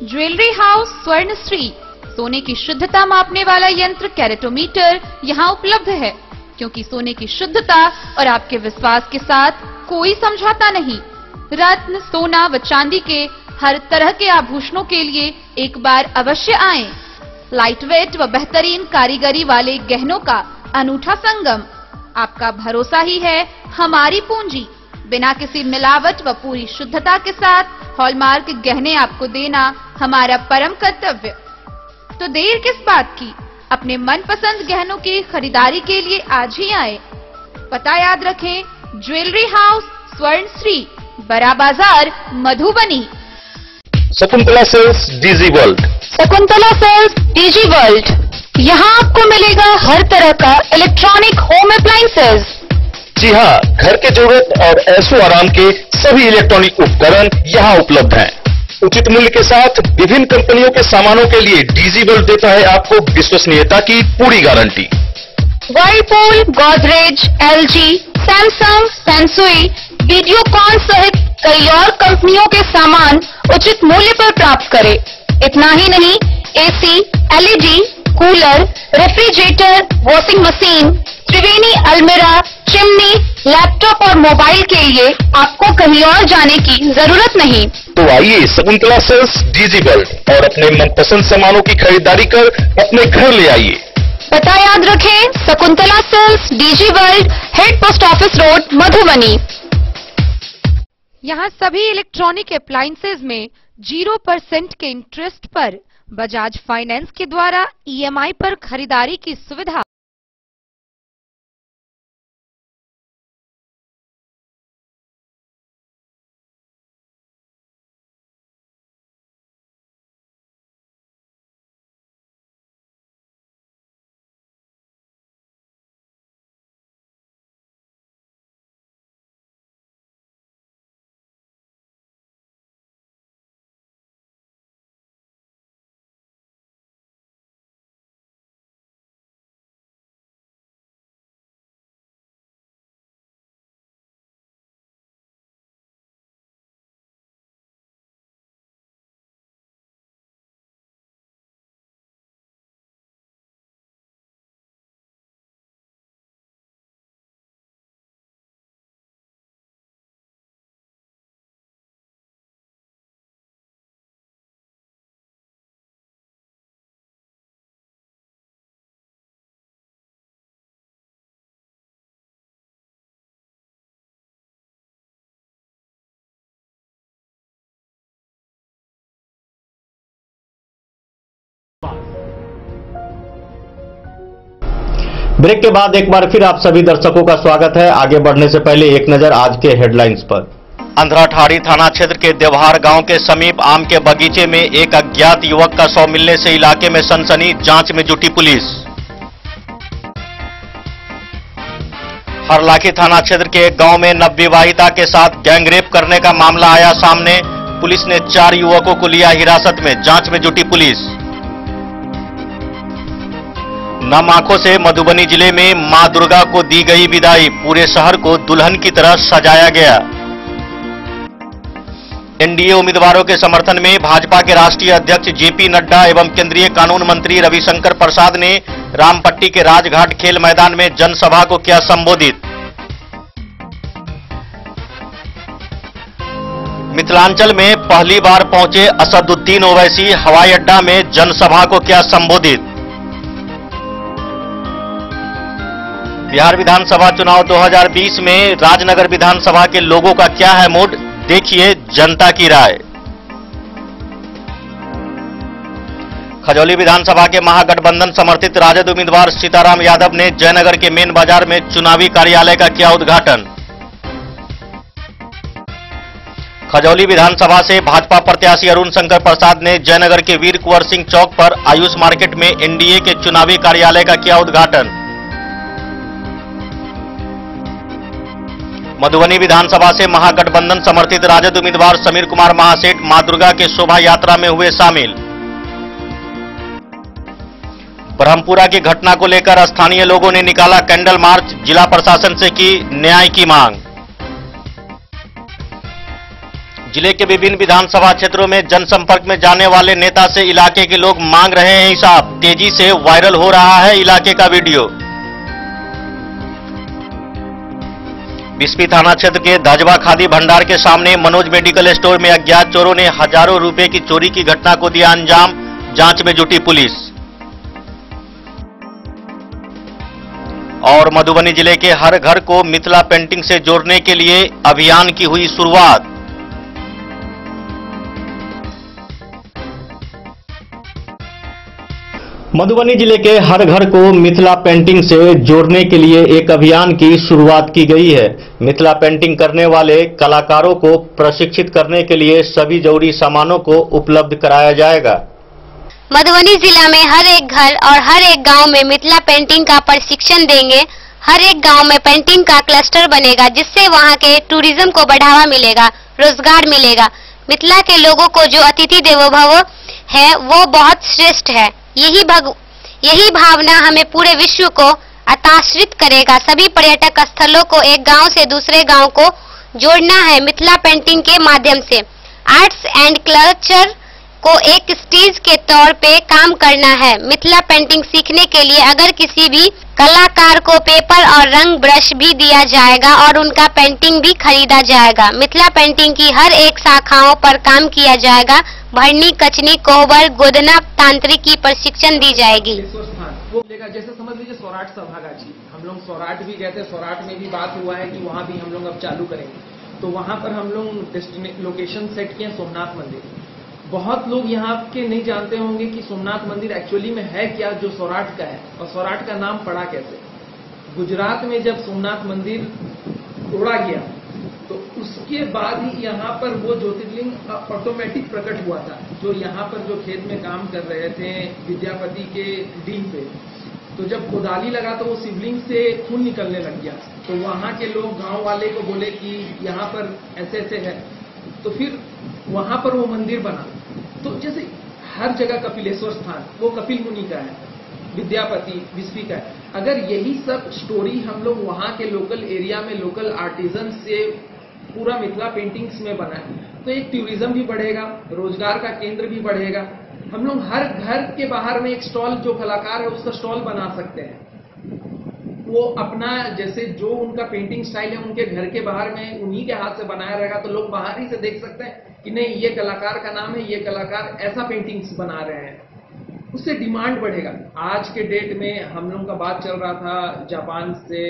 ज्वेलरी हाउस स्वर्णश्री सोने की शुद्धता मापने वाला यंत्र कैरेटोमीटर यहाँ उपलब्ध है, क्योंकि सोने की शुद्धता और आपके विश्वास के साथ कोई समझौता नहीं। रत्न, सोना व चांदी के हर तरह के आभूषणों के लिए एक बार अवश्य आएं। लाइट वेट व बेहतरीन कारीगरी वाले गहनों का अनूठा संगम। आपका भरोसा ही है हमारी पूंजी। बिना किसी मिलावट व पूरी शुद्धता के साथ हॉलमार्क गहने आपको देना हमारा परम कर्तव्य। तो देर किस बात की, अपने मनपसंद गहनों की खरीदारी के लिए आज ही आए। पता याद रखें, jewellery house Swarnashree, Bada Bazar, Madhubani. Shakuntala sales DG world. Shakuntala sales DG world, यहाँ आपको मिलेगा हर तरह का इलेक्ट्रॉनिक होम अप्लायंसेज। जी हाँ, घर के जरूरत और ऐशो आराम के सभी इलेक्ट्रॉनिक उपकरण यहाँ उपलब्ध हैं। उचित मूल्य के साथ विभिन्न कंपनियों के सामानों के लिए डीजी वर्ल्ड देता है आपको विश्वसनीयता की पूरी guarantee. Whirlpool, Godrej, LG, Samsung, Sansui, Videocon सहित कई और कंपनियों के सामान उचित मूल्य पर प्राप्त करें। इतना ही नहीं, AC, LED, cooler, refrigerator, washing machine, Triveni अलमीरा, चिमनी, लैपटॉप और मोबाइल के लिए आपको कहीं और जाने की जरूरत नहीं। तो आइए शकुंतला सेल्स डीजी वर्ल्ड और अपने मनपसंद सामानों की खरीदारी कर अपने घर ले आइए। पता याद रखें, Shakuntala sales DG world, head post office road, Madhubani. यहाँ सभी इलेक्ट्रॉनिक अप्लायंसेज में 0% के इंटरेस्ट पर बजाज फाइनेंस के द्वारा ईएमआई पर खरीदारी की सुविधा। ब्रेक के बाद एक बार फिर आप सभी दर्शकों का स्वागत है। आगे बढ़ने से पहले एक नजर आज के हेडलाइंस पर। अंधराठाड़ी थाना क्षेत्र के देवहार गांव के समीप आम के बगीचे में एक अज्ञात युवक का शव मिलने से इलाके में सनसनी, जांच में जुटी पुलिस। हरलाखी थाना क्षेत्र के एक गांव में नवविवाहिता के साथ गैंगरेप करने का मामला आया सामने। पुलिस ने 4 युवकों को लिया हिरासत में, जांच में जुटी पुलिस। नम आंखों से मधुबनी जिले में मां दुर्गा को दी गई विदाई, पूरे शहर को दुल्हन की तरह सजाया गया। एनडीए उम्मीदवारों के समर्थन में भाजपा के राष्ट्रीय अध्यक्ष जेपी नड्डा एवं केंद्रीय कानून मंत्री रविशंकर प्रसाद ने रामपट्टी के राजघाट खेल मैदान में जनसभा को किया संबोधित। मिथिलांचल में पहली बार पहुंचे असदुद्दीन ओवैसी, हवाई अड्डा में जनसभा को किया संबोधित। बिहार विधानसभा चुनाव 2020 में राजनगर विधानसभा के लोगों का क्या है मूड, देखिए जनता की राय। खजौली विधानसभा के महागठबंधन समर्थित राजद उम्मीदवार सीताराम यादव ने जयनगर के मेन बाजार में चुनावी कार्यालय का किया उद्घाटन। खजौली विधानसभा से भाजपा प्रत्याशी अरुण शंकर प्रसाद ने जयनगर के वीर कुंवर सिंह चौक पर आयुष मार्केट में एनडीए के चुनावी कार्यालय का किया उद्घाटन। मधुबनी विधानसभा से महागठबंधन समर्थित राजद उम्मीदवार समीर कुमार महासेठ मां दुर्गा के शोभा यात्रा में हुए शामिल। ब्रह्मपुरा की घटना को लेकर स्थानीय लोगों ने निकाला कैंडल मार्च, जिला प्रशासन से की न्याय की मांग। जिले के विभिन्न विधानसभा क्षेत्रों में जनसंपर्क में जाने वाले नेता से इलाके के लोग मांग रहे हैं हिसाब, तेजी से वायरल हो रहा है इलाके का वीडियो। बिस्फी थाना क्षेत्र के धजवा खादी भंडार के सामने मनोज मेडिकल स्टोर में अज्ञात चोरों ने हजारों रुपए की चोरी की घटना को दिया अंजाम, जांच में जुटी पुलिस। और मधुबनी जिले के हर घर को मिथिला पेंटिंग से जोड़ने के लिए अभियान की हुई शुरुआत। मधुबनी जिले के हर घर को मिथिला पेंटिंग से जोड़ने के लिए एक अभियान की शुरुआत की गई है। मिथिला पेंटिंग करने वाले कलाकारों को प्रशिक्षित करने के लिए सभी जरूरी सामानों को उपलब्ध कराया जाएगा। मधुबनी जिला में हर एक घर और हर एक गांव में मिथिला पेंटिंग का प्रशिक्षण देंगे। हर एक गांव में पेंटिंग का क्लस्टर बनेगा, जिससे वहां के टूरिज्म को बढ़ावा मिलेगा, रोजगार मिलेगा। मिथिला के लोगों को जो अतिथि देवो भव है वो बहुत श्रेष्ठ है। यही भावना हमें पूरे विश्व को आकर्षित करेगा। सभी पर्यटक स्थलों को एक गांव से दूसरे गांव को जोड़ना है मिथिला पेंटिंग के माध्यम से। आर्ट्स एंड कल्चर को एक स्टेज के तौर पे काम करना है। मिथिला पेंटिंग सीखने के लिए अगर किसी भी कलाकार को पेपर और रंग ब्रश भी दिया जाएगा और उनका पेंटिंग भी खरीदा जाएगा। मिथिला पेंटिंग की हर एक शाखाओं पर काम किया जाएगा। भरनी, कचनी, कोहबर, गोदना, तांत्रिक की प्रशिक्षण दी जाएगी। वो जैसे समझ लीजिए सौराठ सभागाछी, हम लोग सौराठ भी गए थे, सौराठ में भी बात हुआ है कि वहाँ भी हम लोग अब चालू करेंगे। तो वहाँ पर हम लोग लोकेशन सेट किए सोमनाथ मंदिर। बहुत लोग यहाँ के नहीं जानते होंगे कि सोमनाथ मंदिर एक्चुअली में है क्या, जो सौराठ का है, और सौराठ का नाम पड़ा कैसे। गुजरात में जब सोमनाथ मंदिर तोड़ा गया तो उसके बाद ही यहाँ पर वो ज्योतिर्लिंग ऑटोमेटिक प्रकट हुआ था। जो यहाँ पर जो खेत में काम कर रहे थे विद्यापति के डीह पे, तो जब कोदाली लगा तो वो शिवलिंग से खून निकलने लग गया। तो वहाँ के लोग गांव वाले को बोले कि यहाँ पर ऐसे ऐसे है, तो फिर वहां पर वो मंदिर बना। तो जैसे हर जगह कपिलेश्वर स्थान वो कपिल मुनि का है, विद्यापति बिस्फी का है। अगर यही सब स्टोरी हम लोग वहां के लोकल एरिया में लोकल आर्टिजन से पूरा मिथिला पेंटिंग्स में बनाए तो एक टूरिज्म भी बढ़ेगा, रोजगार का केंद्र भी बढ़ेगा। हम लोग हर घर के बाहर में एक स्टॉल, जो कलाकार है उसका स्टॉल बना सकते हैं। वो अपना जैसे जो उनका पेंटिंग स्टाइल है उनके घर के बाहर में उन्हीं के हाथ से बनाया रहेगा, तो लोग बाहर ही से देख सकते हैं कि नहीं ये कलाकार का नाम है, ये कलाकार ऐसा पेंटिंग्स बना रहे हैं। उससे डिमांड बढ़ेगा। आज के डेट में हम लोगों का बात चल रहा था जापान से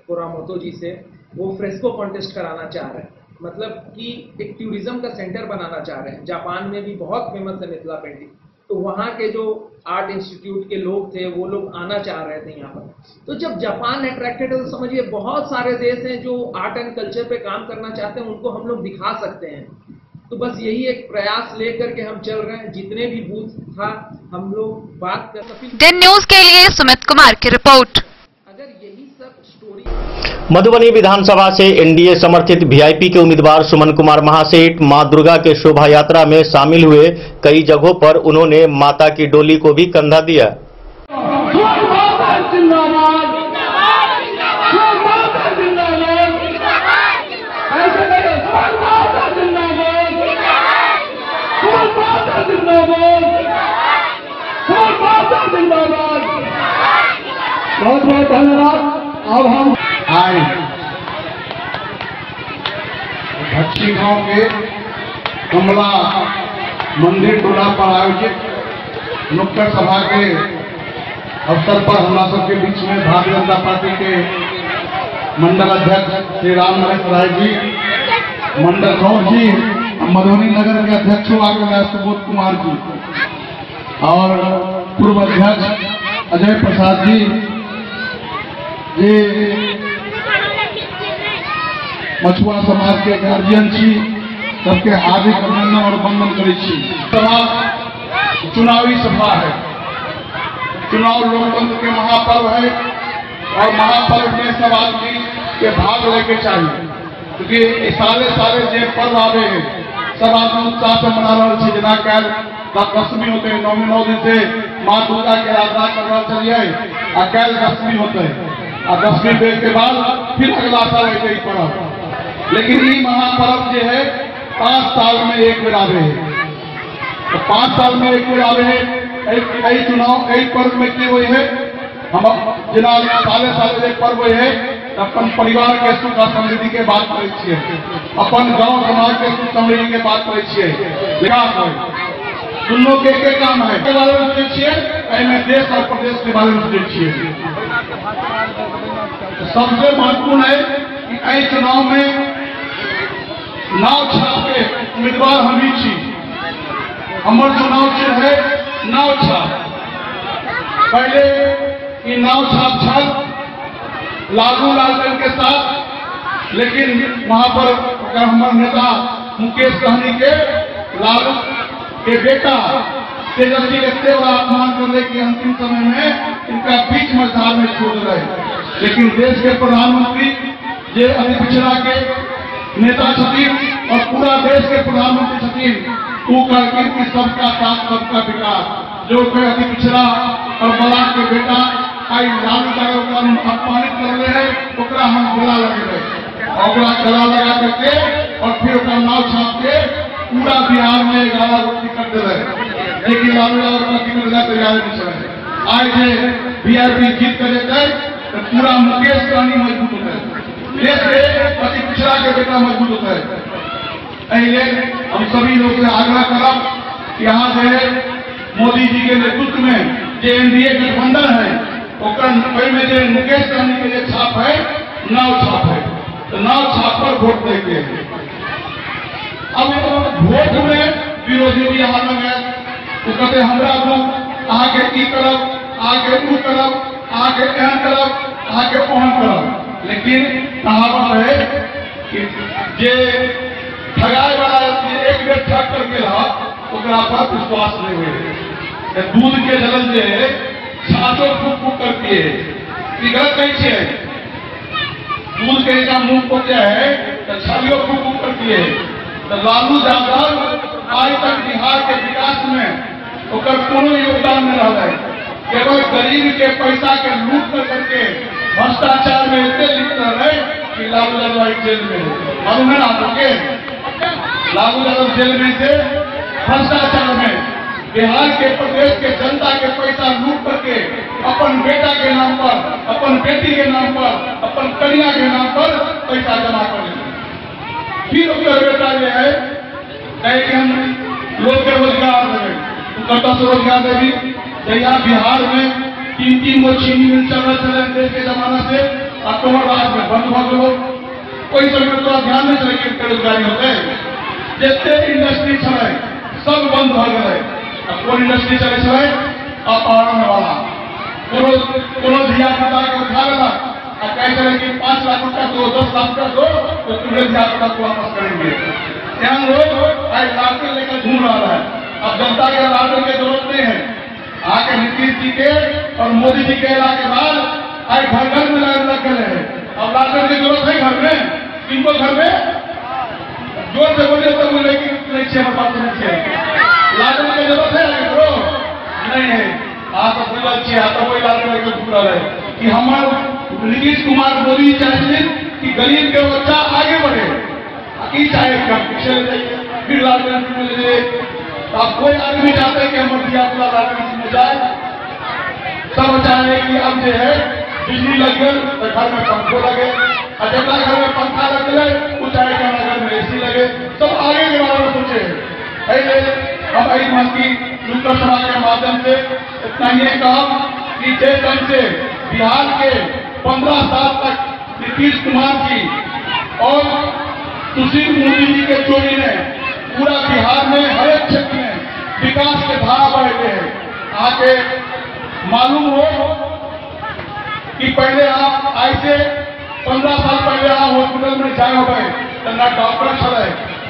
कोरामोतो जी से, वो फ्रेस्को कॉन्टेस्ट कराना चाह रहे हैं, मतलब कि एक टूरिज्म का सेंटर बनाना चाह रहे हैं। जापान में भी बहुत फेमस है मिथिला पेंटिंग, तो वहाँ के जो आर्ट इंस्टीट्यूट के लोग थे वो लोग आना चाह रहे थे यहाँ पर। तो जब जापान अट्रैक्टेड है तो समझिए बहुत सारे देश हैं जो आर्ट एंड कल्चर पे काम करना चाहते हैं, उनको हम लोग दिखा सकते हैं। तो बस यही एक प्रयास लेकर के हम चल रहे हैं। जितने भी बूथ था हम लोग बात कर। दिन न्यूज के लिए सुमित कुमार की रिपोर्ट। मधुबनी विधानसभा से एनडीए समर्थित वीआईपी के उम्मीदवार सुमन कुमार महासेठ मां दुर्गा के शोभा यात्रा में शामिल हुए। कई जगहों पर उन्होंने माता की डोली को भी कंधा दिया। बहुत बहुत धन्यवाद। अब हम आए भक्ति गांव के कमला मंदिर टोला पर आयोजित नुक्कड़ सभा के अवसर पर हम सबके बीच में भारतीय जनता पार्टी के मंडल अध्यक्ष श्री राम राय जी, मंडल राव जी, मधुबनी नगर के अध्यक्ष आगे सुबोध कुमार जी और पूर्व अध्यक्ष अजय प्रसाद जी, ये मछुआ समाज के गार्जियन छी, सबके हार्दिक अभिनंदन और वंदन करे छी। सभा चुनावी सभा है, चुनाव लोकतंत्र के महापर्व है और महापर्व में सब आदमी के भाग लेके चाहिए, क्योंकि साले साले जे पर्व आवे है सब आदमी उत्साह से मना रहा है। जना कैल दशमी होते हैं, 9 दिन से माँ दुर्गा के आराधना करना चाहिए। कैल दशमी होते हैं और 10वीं दिन के बाद फिर अगला साल ऐसे ही पर्व। लेकिन ये महापर्व जो है 5 साल में एक बेर आवे है, तो 5 साल में एक बेर आवे है। कई चुनाव कई पर्व में की हुई है, हम जिना साले साले एक पर्व है अपन परिवार के सुख और समृद्धि के बात करे छिए, अपन गांव समाज के सुख समृद्धि के बात करे छिए। दोनों के काम है के बारे में सोचे छिए, में देश और प्रदेश के बारे में सोचे छिए। सबसे महत्वपूर्ण है कि कई चुनाव में नाव छाप के उम्मीदवार हम ही छी। हमारे चुनाव चिन्ह है नाव छाप। पहले ये नाव छाप छल लालू लालगंज के साथ, लेकिन वहां पर हमारे नेता मुकेश सहनी के लालू के बेटा तेजस्वी के बड़ा अपमान करने के अंतिम समय में इनका बीच मझधार में छोड़ रहे। लेकिन देश के प्रधानमंत्री जे अति पिछड़ा के नेता छतीन और पूरा देश के प्रधानमंत्री छतीन, तू कहकर कि सबका साथ सबका विकास, जो कोई अति पिछड़ा और बड़ा के बेटा आई लालू कानून अपमानित कर रहे हैं, ओकरा हम गला लगे रहे और गला लगा करके और फिर नाव छाप के पूरा बिहार में 11 गो टिकट दे रहे। लेकिन लालू यादव का टिकट देना तैयार नहीं चले। आज जे वीआईपी जीत कर देते तो पूरा मुकेश सहनी मजबूत होता है, देश के अति पिछड़ा के बेटा मजबूत होता है। इसलिए हम सभी लोग से आग्रह करब, यहाँ से मोदी जी के नेतृत्व में जो एनडीए गठबंधन है में जो मुकेश सहनी के लिए छाप है नाव छाप है, तो नाव छाप पर वोट देंगे। अब वोट में विरोधी भी यहाँ लग गए, तो कहते हमारा लोग आगे की तरफ आगे ऊ तरफ आगे एहन तरफ आगे ओहन तरफ। लेकिन कहावत है कि जे ठगाए वाला एक बेर ठग करके रहा ओकरा पर विश्वास नहीं हुए। दूध के जलन जे छाछो फूक फूक करती है, गलत नहीं है। दूध के का मुंह को क्या है तो छालियों फूक फूक करती है। तो लालू यादव आज तक बिहार के विकास में ओकर कोनो योगदान नहीं रहा है। केवल गरीब के पैसा के लूट करके भ्रष्टाचार में इतने लिप्त रहे कि लालू यादव जेल में मालूम है ना आपके, लालू यादव जेल में थे भ्रष्टाचार में। बिहार के प्रदेश के जनता के पैसा लूट करके अपन बेटा के नाम पर, अपन बेटी के नाम पर, अपन कन्या के नाम पर पैसा जमा कर लेते। फिर उत्तर बेटा ये है कि हम लोग के रोजगार देवे, कटा से रोजगार देवी। जहाँ बिहार में 3 गो चीनी मिल चल रहे देश के जमाना से अक्टूबर रात में बंद हो गए। कोई समय तो ध्यान नहीं चले कि बेरोजगारी होते जितने इंडस्ट्री है सब बंद हो गए। कोई इंडस्ट्री चले छे अब पढ़ने वाला कोनो धिया पुता के उठा लेला आ कहे चले कि 5 लाख रुपया दो 10 लाख रुपया दो तो तुम्हें धिया पुता को वापस करेंगे। यहाँ लोग आज लालटेन लेकर घूम रहा है। अब जनता के लालटेन की जरूरत नहीं है। आके नीतीश जी के और मोदी जी के इलाके बाद आज घर घर में लाइन लग गए हैं। अब लालटेन की जरूरत है घर में, किनको घर में जोर से बोलिए तो बोले कि नहीं चाहिए, बात नहीं चाहिए। लालटेन की जरूरत है करो नहीं है। आप कोई बात चाहिए आता कोई लालटेन लेकर घूम रहा है कि हमारे नीतीश कुमार मोदी चाहते कि गरीब के बच्चा आगे बढ़े, चाहे पीछे ले जाइए फिर लालटेन ले जाइए। अब कोई आदमी चाहते हैं कि हम दिया पूरा लालटेन में जाए, सब चाहे कि अब जो है बिजली लग गई तो घर में पंखो लगे, और जब घर में पंखा लग गए वो चाहे कि घर में एसी लगे, सब आगे के बारे में सोचे। हम आई मंत्री लोकसभा के माध्यम से इतना ही कहा कि जिस ढंग से बिहार के 15 साल तक नीतीश कुमार जी और सुशील मोदी जी के चोरी ने पूरा बिहार में हर एक क्षेत्र में विकास के धारा बढ़े हैं। आगे मालूम हो कि पहले आप ऐसे 15 साल पहले आप हॉस्पिटल में जाए हो गए तो न डॉक्टर चले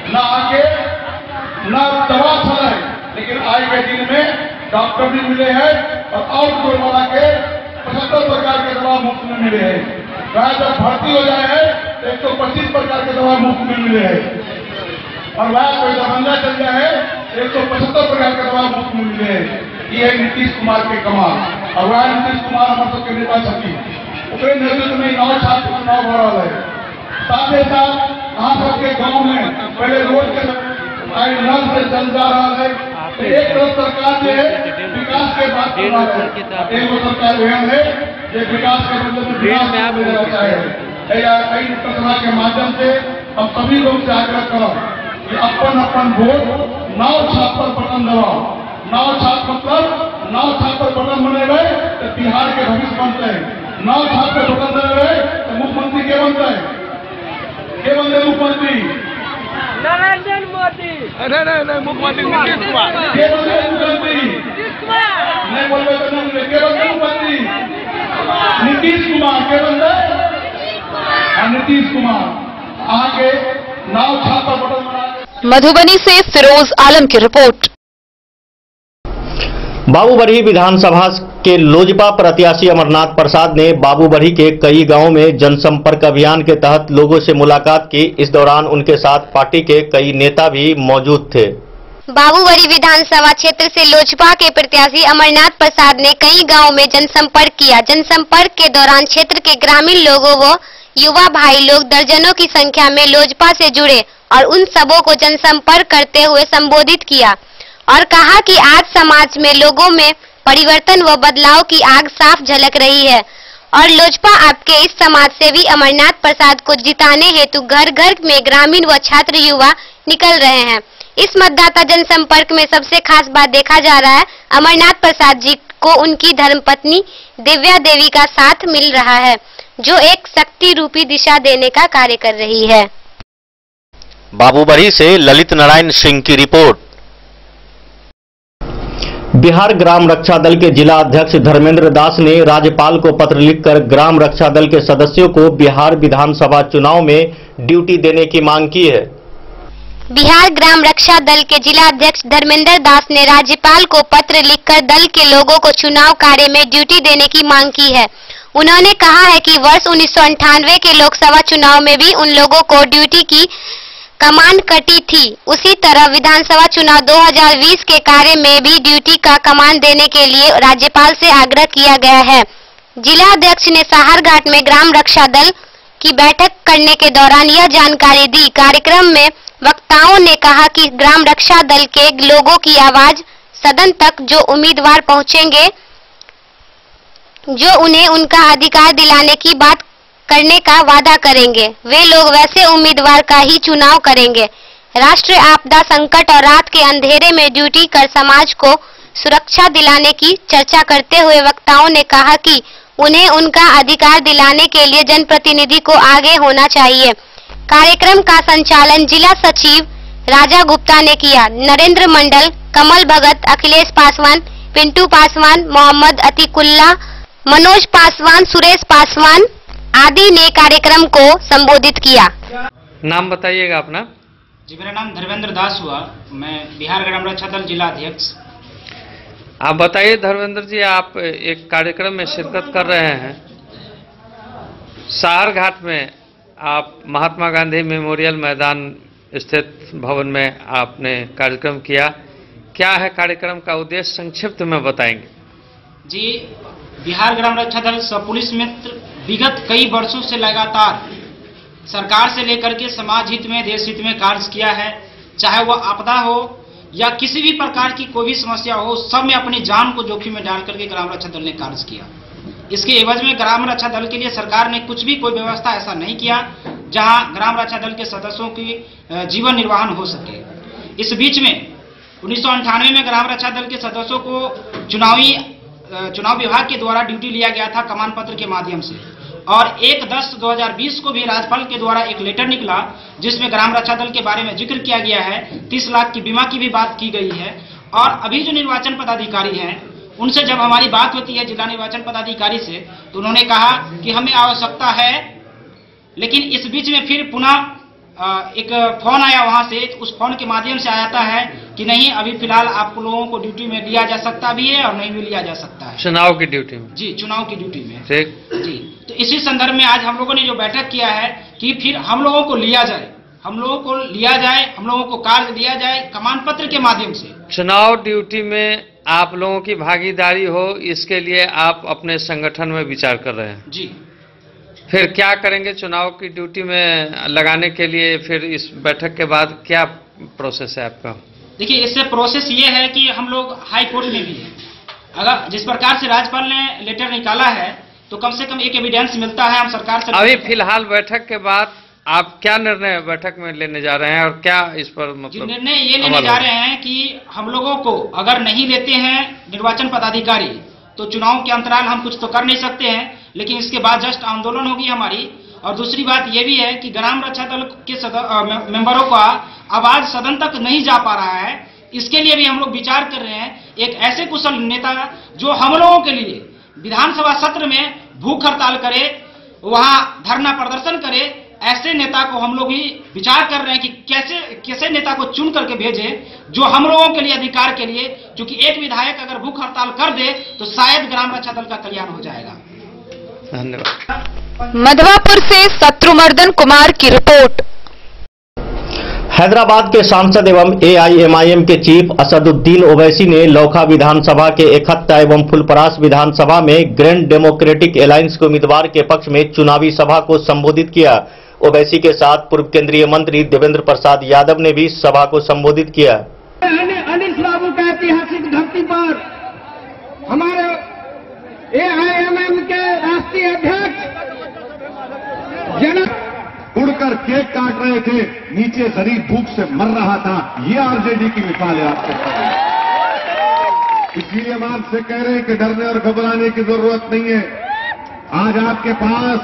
न आगे न दवा चले, लेकिन आज के दिन में डॉक्टर भी मिले हैं और कोरोना के 75 प्रकार के दवा मुफ्त में मिले हैं। वह जब भर्ती हो जाए है 125 प्रकार के दवा मुफ्त में मिले हैं, और वह कोई दरभंगा चल जाए 175 प्रकार के दवा मुफ्त में मिले हैं। ये है नीतीश कुमार के कमाल। और वह नीतीश कुमार हमारे सबके नेता छठी उसके नेतृत्व में 9 छात्र चुनाव हो रहा है। साथ ही साथ यहाँ सबके गाँव में पहले रोड के नल से चल जा रहा है। तो एक तरफ सरकार जो है विकास के बात कर रहा है, एक सरकार यह है जो विकास के मतलब में विकास में रहता है। लोकसभा के माध्यम से हम सभी लोग से आग्रह करो कि अपन अपन वोट 9 छाप पर बटन दबाओ। 9 छाप मतलब 9 छाप पर बटन बनेगा तो बिहार के भविष्य बनते हैं। 9 छाप पर बटन दबेगा तो मुख्यमंत्री के बनता है, के बनते मुख्यमंत्री नरेंद्र मोदी। नहीं मुख्यमंत्री नीतीश कुमार के बनते मुख्यमंत्री नहीं बोल रहे तो नहीं के बनते मुख्यमंत्री नीतीश कुमार के बनते नीतीश कुमार आगे 9 छाप पर बटन बना। मधुबनी से फिरोज आलम की रिपोर्ट। बाबूबरही विधानसभा के लोजपा प्रत्याशी अमरनाथ प्रसाद ने बाबूबरही के कई गांवों में जनसंपर्क अभियान के तहत लोगों से मुलाकात की। इस दौरान उनके साथ पार्टी के कई नेता भी मौजूद थे। बाबूबरही विधानसभा क्षेत्र से लोजपा के प्रत्याशी अमरनाथ प्रसाद ने कई गांवों में जनसंपर्क किया। जनसंपर्क के दौरान क्षेत्र के ग्रामीण लोगों व युवा भाई लोग दर्जनों की संख्या में लोजपा से जुड़े और उन सबों को जनसंपर्क करते हुए संबोधित किया और कहा कि आज समाज में लोगों में परिवर्तन व बदलाव की आग साफ झलक रही है और लोजपा आपके इस समाज सेवी अमरनाथ प्रसाद को जिताने हेतु घर घर में ग्रामीण व छात्र युवा निकल रहे हैं। इस मतदाता जनसंपर्क में सबसे खास बात देखा जा रहा है अमरनाथ प्रसाद जी को उनकी धर्मपत्नी दिव्या देवी का साथ मिल रहा है, जो एक शक्ति रूपी दिशा देने का कार्य कर रही है। बाबूबरही से ललित नारायण सिंह की रिपोर्ट। बिहार ग्राम रक्षा दल के जिला अध्यक्ष धर्मेंद्र दास ने राज्यपाल को पत्र लिखकर ग्राम रक्षा दल के सदस्यों को बिहार विधानसभा चुनाव में ड्यूटी देने की मांग की है। बिहार ग्राम रक्षा दल के जिला अध्यक्ष धर्मेंद्र दास ने राज्यपाल को पत्र लिखकर दल के लोगों को चुनाव कार्य में ड्यूटी देने की मांग की है। उन्होंने कहा है कि वर्ष 1998 के लोकसभा चुनाव में भी उन लोगों को ड्यूटी की कमान कटी थी, उसी तरह विधानसभा चुनाव 2020 के कार्य में भी ड्यूटी का कमान देने के लिए राज्यपाल से आग्रह किया गया है। जिला अध्यक्ष ने सहारघाट में ग्राम रक्षा दल की बैठक करने के दौरान यह जानकारी दी। कार्यक्रम में वक्ताओं ने कहा कि ग्राम रक्षा दल के लोगों की आवाज सदन तक जो उम्मीदवार पहुंचेंगे, जो उन्हें उनका अधिकार दिलाने की बात करने का वादा करेंगे, वे लोग वैसे उम्मीदवार का ही चुनाव करेंगे। राष्ट्रीय आपदा संकट और रात के अंधेरे में ड्यूटी कर समाज को सुरक्षा दिलाने की चर्चा करते हुए वक्ताओं ने कहा कि उन्हें उनका अधिकार दिलाने के लिए जनप्रतिनिधि को आगे होना चाहिए। कार्यक्रम का संचालन जिला सचिव राजा गुप्ता ने किया। नरेंद्र मंडल, कमल भगत, अखिलेश पासवान, पिंटू पासवान, मोहम्मद अतीकुल्ला, मनोज पासवान, सुरेश पासवान आदि ने कार्यक्रम को संबोधित किया। नाम बताइएगा अपना। जी, मेरा नाम धर्मेंद्र दास हुआ, मैं बिहार ग्राम रक्षा दल जिला अध्यक्ष। आप बताइए धर्मेंद्र जी, आप एक कार्यक्रम में शिरकत कर रहे हैं, साहर घाट में आप महात्मा गांधी मेमोरियल मैदान स्थित भवन में आपने कार्यक्रम किया। क्या है कार्यक्रम का उद्देश्य, संक्षिप्त में बताएंगे? जी, बिहार ग्राम रक्षा दल सब पुलिस मित्र विगत कई वर्षों से लगातार सरकार से लेकर के समाज हित में, देश हित में कार्य किया है। चाहे वह आपदा हो या किसी भी प्रकार की कोई भी समस्या हो, सब में अपनी जान को जोखिम में डाल करके ग्राम रक्षा दल ने कार्य किया। इसके एवज में ग्राम रक्षा दल के लिए सरकार ने कुछ भी कोई व्यवस्था ऐसा नहीं किया जहां ग्राम रक्षा दल के सदस्यों की जीवन निर्वाहन हो सके। इस बीच में 1998 में ग्राम रक्षा दल के सदस्यों को चुनाव विभाग के द्वारा ड्यूटी लिया गया था कमान पत्र के माध्यम से, और 1/10/2020 को भी राज्यपाल के द्वारा एक लेटर निकला जिसमें ग्राम रक्षा दल के बारे में जिक्र किया गया है। 30 लाख की बीमा की भी बात की गई है। और अभी जो निर्वाचन पदाधिकारी हैं, उनसे जब हमारी बात होती है जिला निर्वाचन पदाधिकारी से, तो उन्होंने कहा कि हमें आवश्यकता है, लेकिन इस बीच में फिर पुनः एक फोन आया वहां से, उस फोन के माध्यम से आता है कि नहीं, अभी फिलहाल आप लोगों को ड्यूटी में लिया जा सकता भी है और नहीं भी लिया जा सकता है। चुनाव की ड्यूटी में? जी, चुनाव की ड्यूटी में। ठीक जी, तो इसी संदर्भ में आज हम लोगों ने जो बैठक किया है कि फिर हम लोगों को लिया जाए, हम लोगों को कार्य दिया जाए कमान पत्र के माध्यम से। चुनाव ड्यूटी में आप लोगों की भागीदारी हो, इसके लिए आप अपने संगठन में विचार कर रहे हैं? जी। फिर क्या करेंगे चुनाव की ड्यूटी में लगाने के लिए? फिर इस बैठक के बाद क्या प्रोसेस है आपका? देखिए, इससे प्रोसेस ये है कि हम लोग हाई कोर्ट में भी है, अगर जिस प्रकार से राज्यपाल ने लेटर निकाला है तो कम से कम एक एविडेंस मिलता है, हम सरकार से। अभी फिलहाल बैठक के बाद आप क्या निर्णय बैठक में लेने जा रहे हैं और क्या इस पर मतलब निर्णय ये लेने जा रहे हैं कि हम लोगों को अगर नहीं लेते हैं निर्वाचन पदाधिकारी तो चुनाव के अंतराल हम कुछ तो कर नहीं सकते हैं, लेकिन इसके बाद जस्ट आंदोलन होगी हमारी। और दूसरी बात ये भी है कि ग्राम रक्षा दल के मेंबरों का आवाज सदन तक नहीं जा पा रहा है, इसके लिए भी हम लोग विचार कर रहे हैं। एक ऐसे कुशल नेता जो हम लोगों के लिए विधानसभा सत्र में भूख हड़ताल करे, वहां धरना प्रदर्शन करे, ऐसे नेता को हम लोग भी विचार कर रहे हैं कि कैसे नेता को चुन करके भेजें जो हम लोगों के लिए, अधिकार के लिए, क्योंकि एक विधायक अगर भूख हड़ताल कर दे तो शायद ग्राम रक्षा दल का कल्याण हो जाएगा। धन्यवाद। मधवापुर से शत्रुमर्दन कुमार की रिपोर्ट। हैदराबाद के सांसद एवं एआईएमआईएम के चीफ असदुद्दीन ओवैसी ने लौखा विधानसभा के एकहत्ता एवं फुलपरास विधानसभा में ग्रैंड डेमोक्रेटिक अलायंस के उम्मीदवार के पक्ष में चुनावी सभा को संबोधित किया। ओवैसी के साथ पूर्व केंद्रीय मंत्री देवेंद्र प्रसाद यादव ने भी सभा को संबोधित किया। अनिल बाबू का ऐतिहासिक धरती पर हमारे एआईएमआईएम के राष्ट्रीय अध्यक्ष उड़कर केक काट रहे थे, नीचे शरीर भूख से मर रहा था। ये आरजेडी की मिसाल है आपके पास। इसलिए हम आपसे कह रहे हैं कि डरने और घबराने की जरूरत नहीं है। आज आपके पास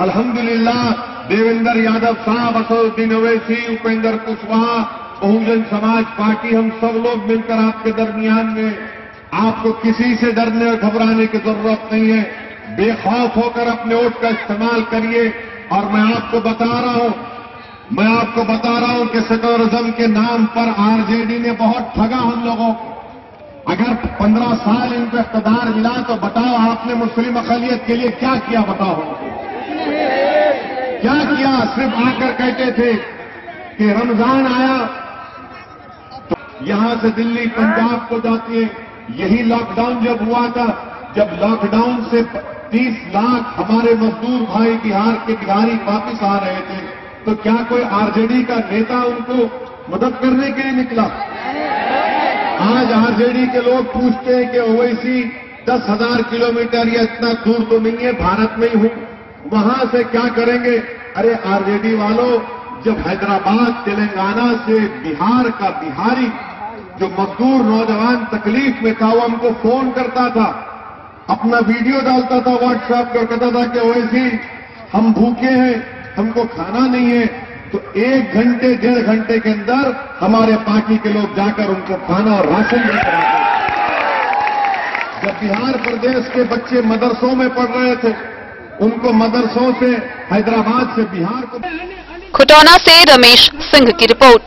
अल्हम्दुलिल्लाह देवेंद्र यादव साहब, असदुद्दीन ओवैसी, उपेंद्र कुशवाहा, बहुजन समाज पार्टी, हम सब लोग मिलकर आपके दरमियान में, आपको किसी से डरने और घबराने की जरूरत नहीं है। बेखौफ होकर अपने वोट का इस्तेमाल करिए। और मैं आपको बता रहा हूं कि सेक्युलरिज्म के नाम पर आरजेडी ने बहुत ठगा हम लोगों को। अगर 15 साल इनको इख्तियार मिला तो बताओ आपने मुस्लिम अक़लियत के लिए क्या किया? बताओ क्या किया? सिर्फ आकर कहते थे कि रमजान आया तो यहां से दिल्ली पंजाब को जाती है। यही लॉकडाउन जब हुआ था, जब लॉकडाउन से 30 लाख हमारे मजदूर भाई बिहार के बिहारी वापिस आ रहे थे, तो क्या कोई आरजेडी का नेता उनको मदद करने के लिए निकला? आज आरजेडी के लोग पूछते हैं कि ओवैसी 10,000 किलोमीटर या इतना दूर तो नहीं है, भारत में ही हूं, वहां से क्या करेंगे? अरे आरजेडी वालों, जब हैदराबाद तेलंगाना से बिहार का बिहारी जो मजदूर नौजवान तकलीफ में था, वो हमको फोन करता था, अपना वीडियो डालता था व्हाट्सएप पर, कहता था कि ओवैसी हम भूखे हैं, हमको खाना नहीं है, तो 1 घंटे 1.5 घंटे के अंदर हमारे पार्टी के लोग जाकर उनको खाना और राशन लेकर आते। जब बिहार प्रदेश के बच्चे मदरसों में पढ़ रहे थे, उनको मदरसों से हैदराबाद से बिहार को। खुटौना से रमेश सिंह की रिपोर्ट।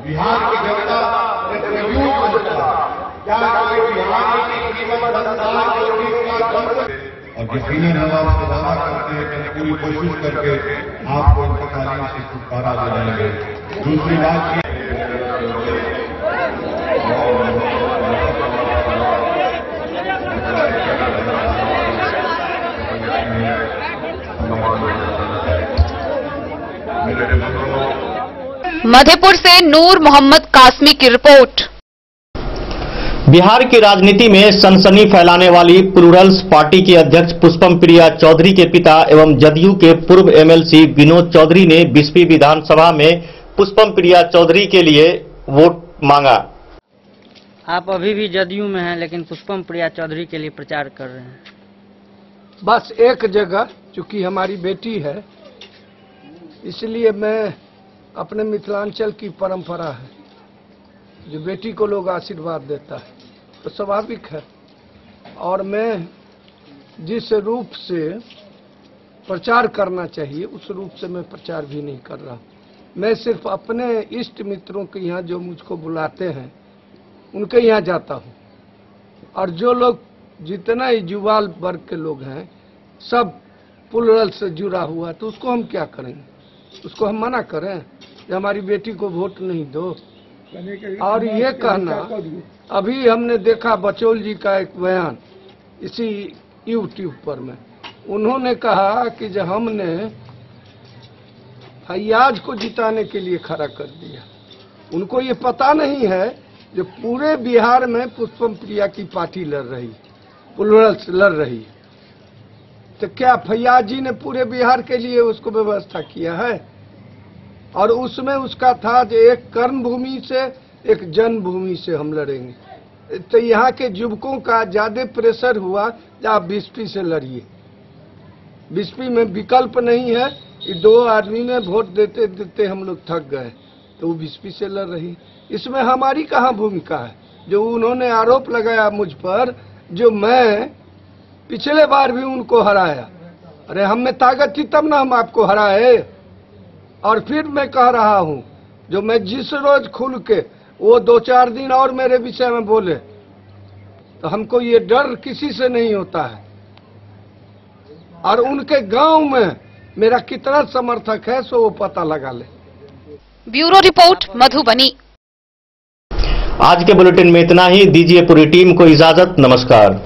बिहार की जनता एक मजबूत बनता, क्या कोई बिहार की कीमत और यकीनन हम आपसे दावा करते हैं कि पूरी कोशिश करके आपको इन तकालीफ से छुटकारा दिलाएंगे। दूसरी बात मधेपुर से नूर मोहम्मद कासमी की रिपोर्ट। बिहार की राजनीति में सनसनी फैलाने वाली प्लूरल्स पार्टी की अध्यक्ष पुष्पम प्रिया चौधरी के पिता एवं जदयू के पूर्व एमएलसी विनोद चौधरी ने बिस्फी विधानसभा में पुष्पम प्रिया चौधरी के लिए वोट मांगा। आप अभी भी जदयू में हैं, लेकिन पुष्पम प्रिया चौधरी के लिए प्रचार कर रहे हैं। बस एक जगह, चूंकि हमारी बेटी है, इसलिए मैं अपने मिथिलांचल की परंपरा है, जो बेटी को लोग आशीर्वाद देता है तो स्वाभाविक है। और मैं जिस रूप से प्रचार करना चाहिए उस रूप से मैं प्रचार भी नहीं कर रहा। मैं सिर्फ अपने इष्ट मित्रों के यहाँ जो मुझको बुलाते हैं उनके यहाँ जाता हूँ, और जो लोग जितना युवा वर्ग के लोग हैं सब प्लूरल से जुड़ा हुआ है, तो उसको हम क्या करेंगे? उसको हम मना करें कि हमारी बेटी को वोट नहीं दो? और ये कहना, अभी हमने देखा बचौल जी का एक बयान इसी यूट्यूब पर में, उन्होंने कहा कि जब हमने फैयाज को जिताने के लिए खड़ा कर दिया, उनको ये पता नहीं है जो पूरे बिहार में पुष्पम प्रिया की पार्टी लड़ रही, प्लूरल्स लड़ रही, तो क्या फैयाज जी ने पूरे बिहार के लिए उसको व्यवस्था किया है? और उसमें उसका था जो एक कर्मभूमि से एक जन्मभूमि से हम लड़ेंगे। तो यहाँ के युवकों का ज्यादा प्रेशर हुआ कि आप बिस्फी से लड़िए। बिस्फी में विकल्प नहीं है कि 2 आदमी में वोट देते देते हम लोग थक गए, तो वो बिस्फी से लड़ रही। इसमें हमारी कहाँ भूमिका है? जो उन्होंने आरोप लगाया मुझ पर, जो मैं पिछले बार भी उनको हराया, अरे हम में ताकत थी तब ना हम आपको हराए। और फिर मैं कह रहा हूं, जो मैं जिस रोज खुल के वो 2-4 दिन और मेरे विषय में बोले, तो हमको ये डर किसी से नहीं होता है। और उनके गांव में मेरा कितना समर्थक है सो वो पता लगा ले। Bureau report Madhubani. आज के बुलेटिन में इतना ही। दीजिए पूरी टीम को इजाजत। नमस्कार।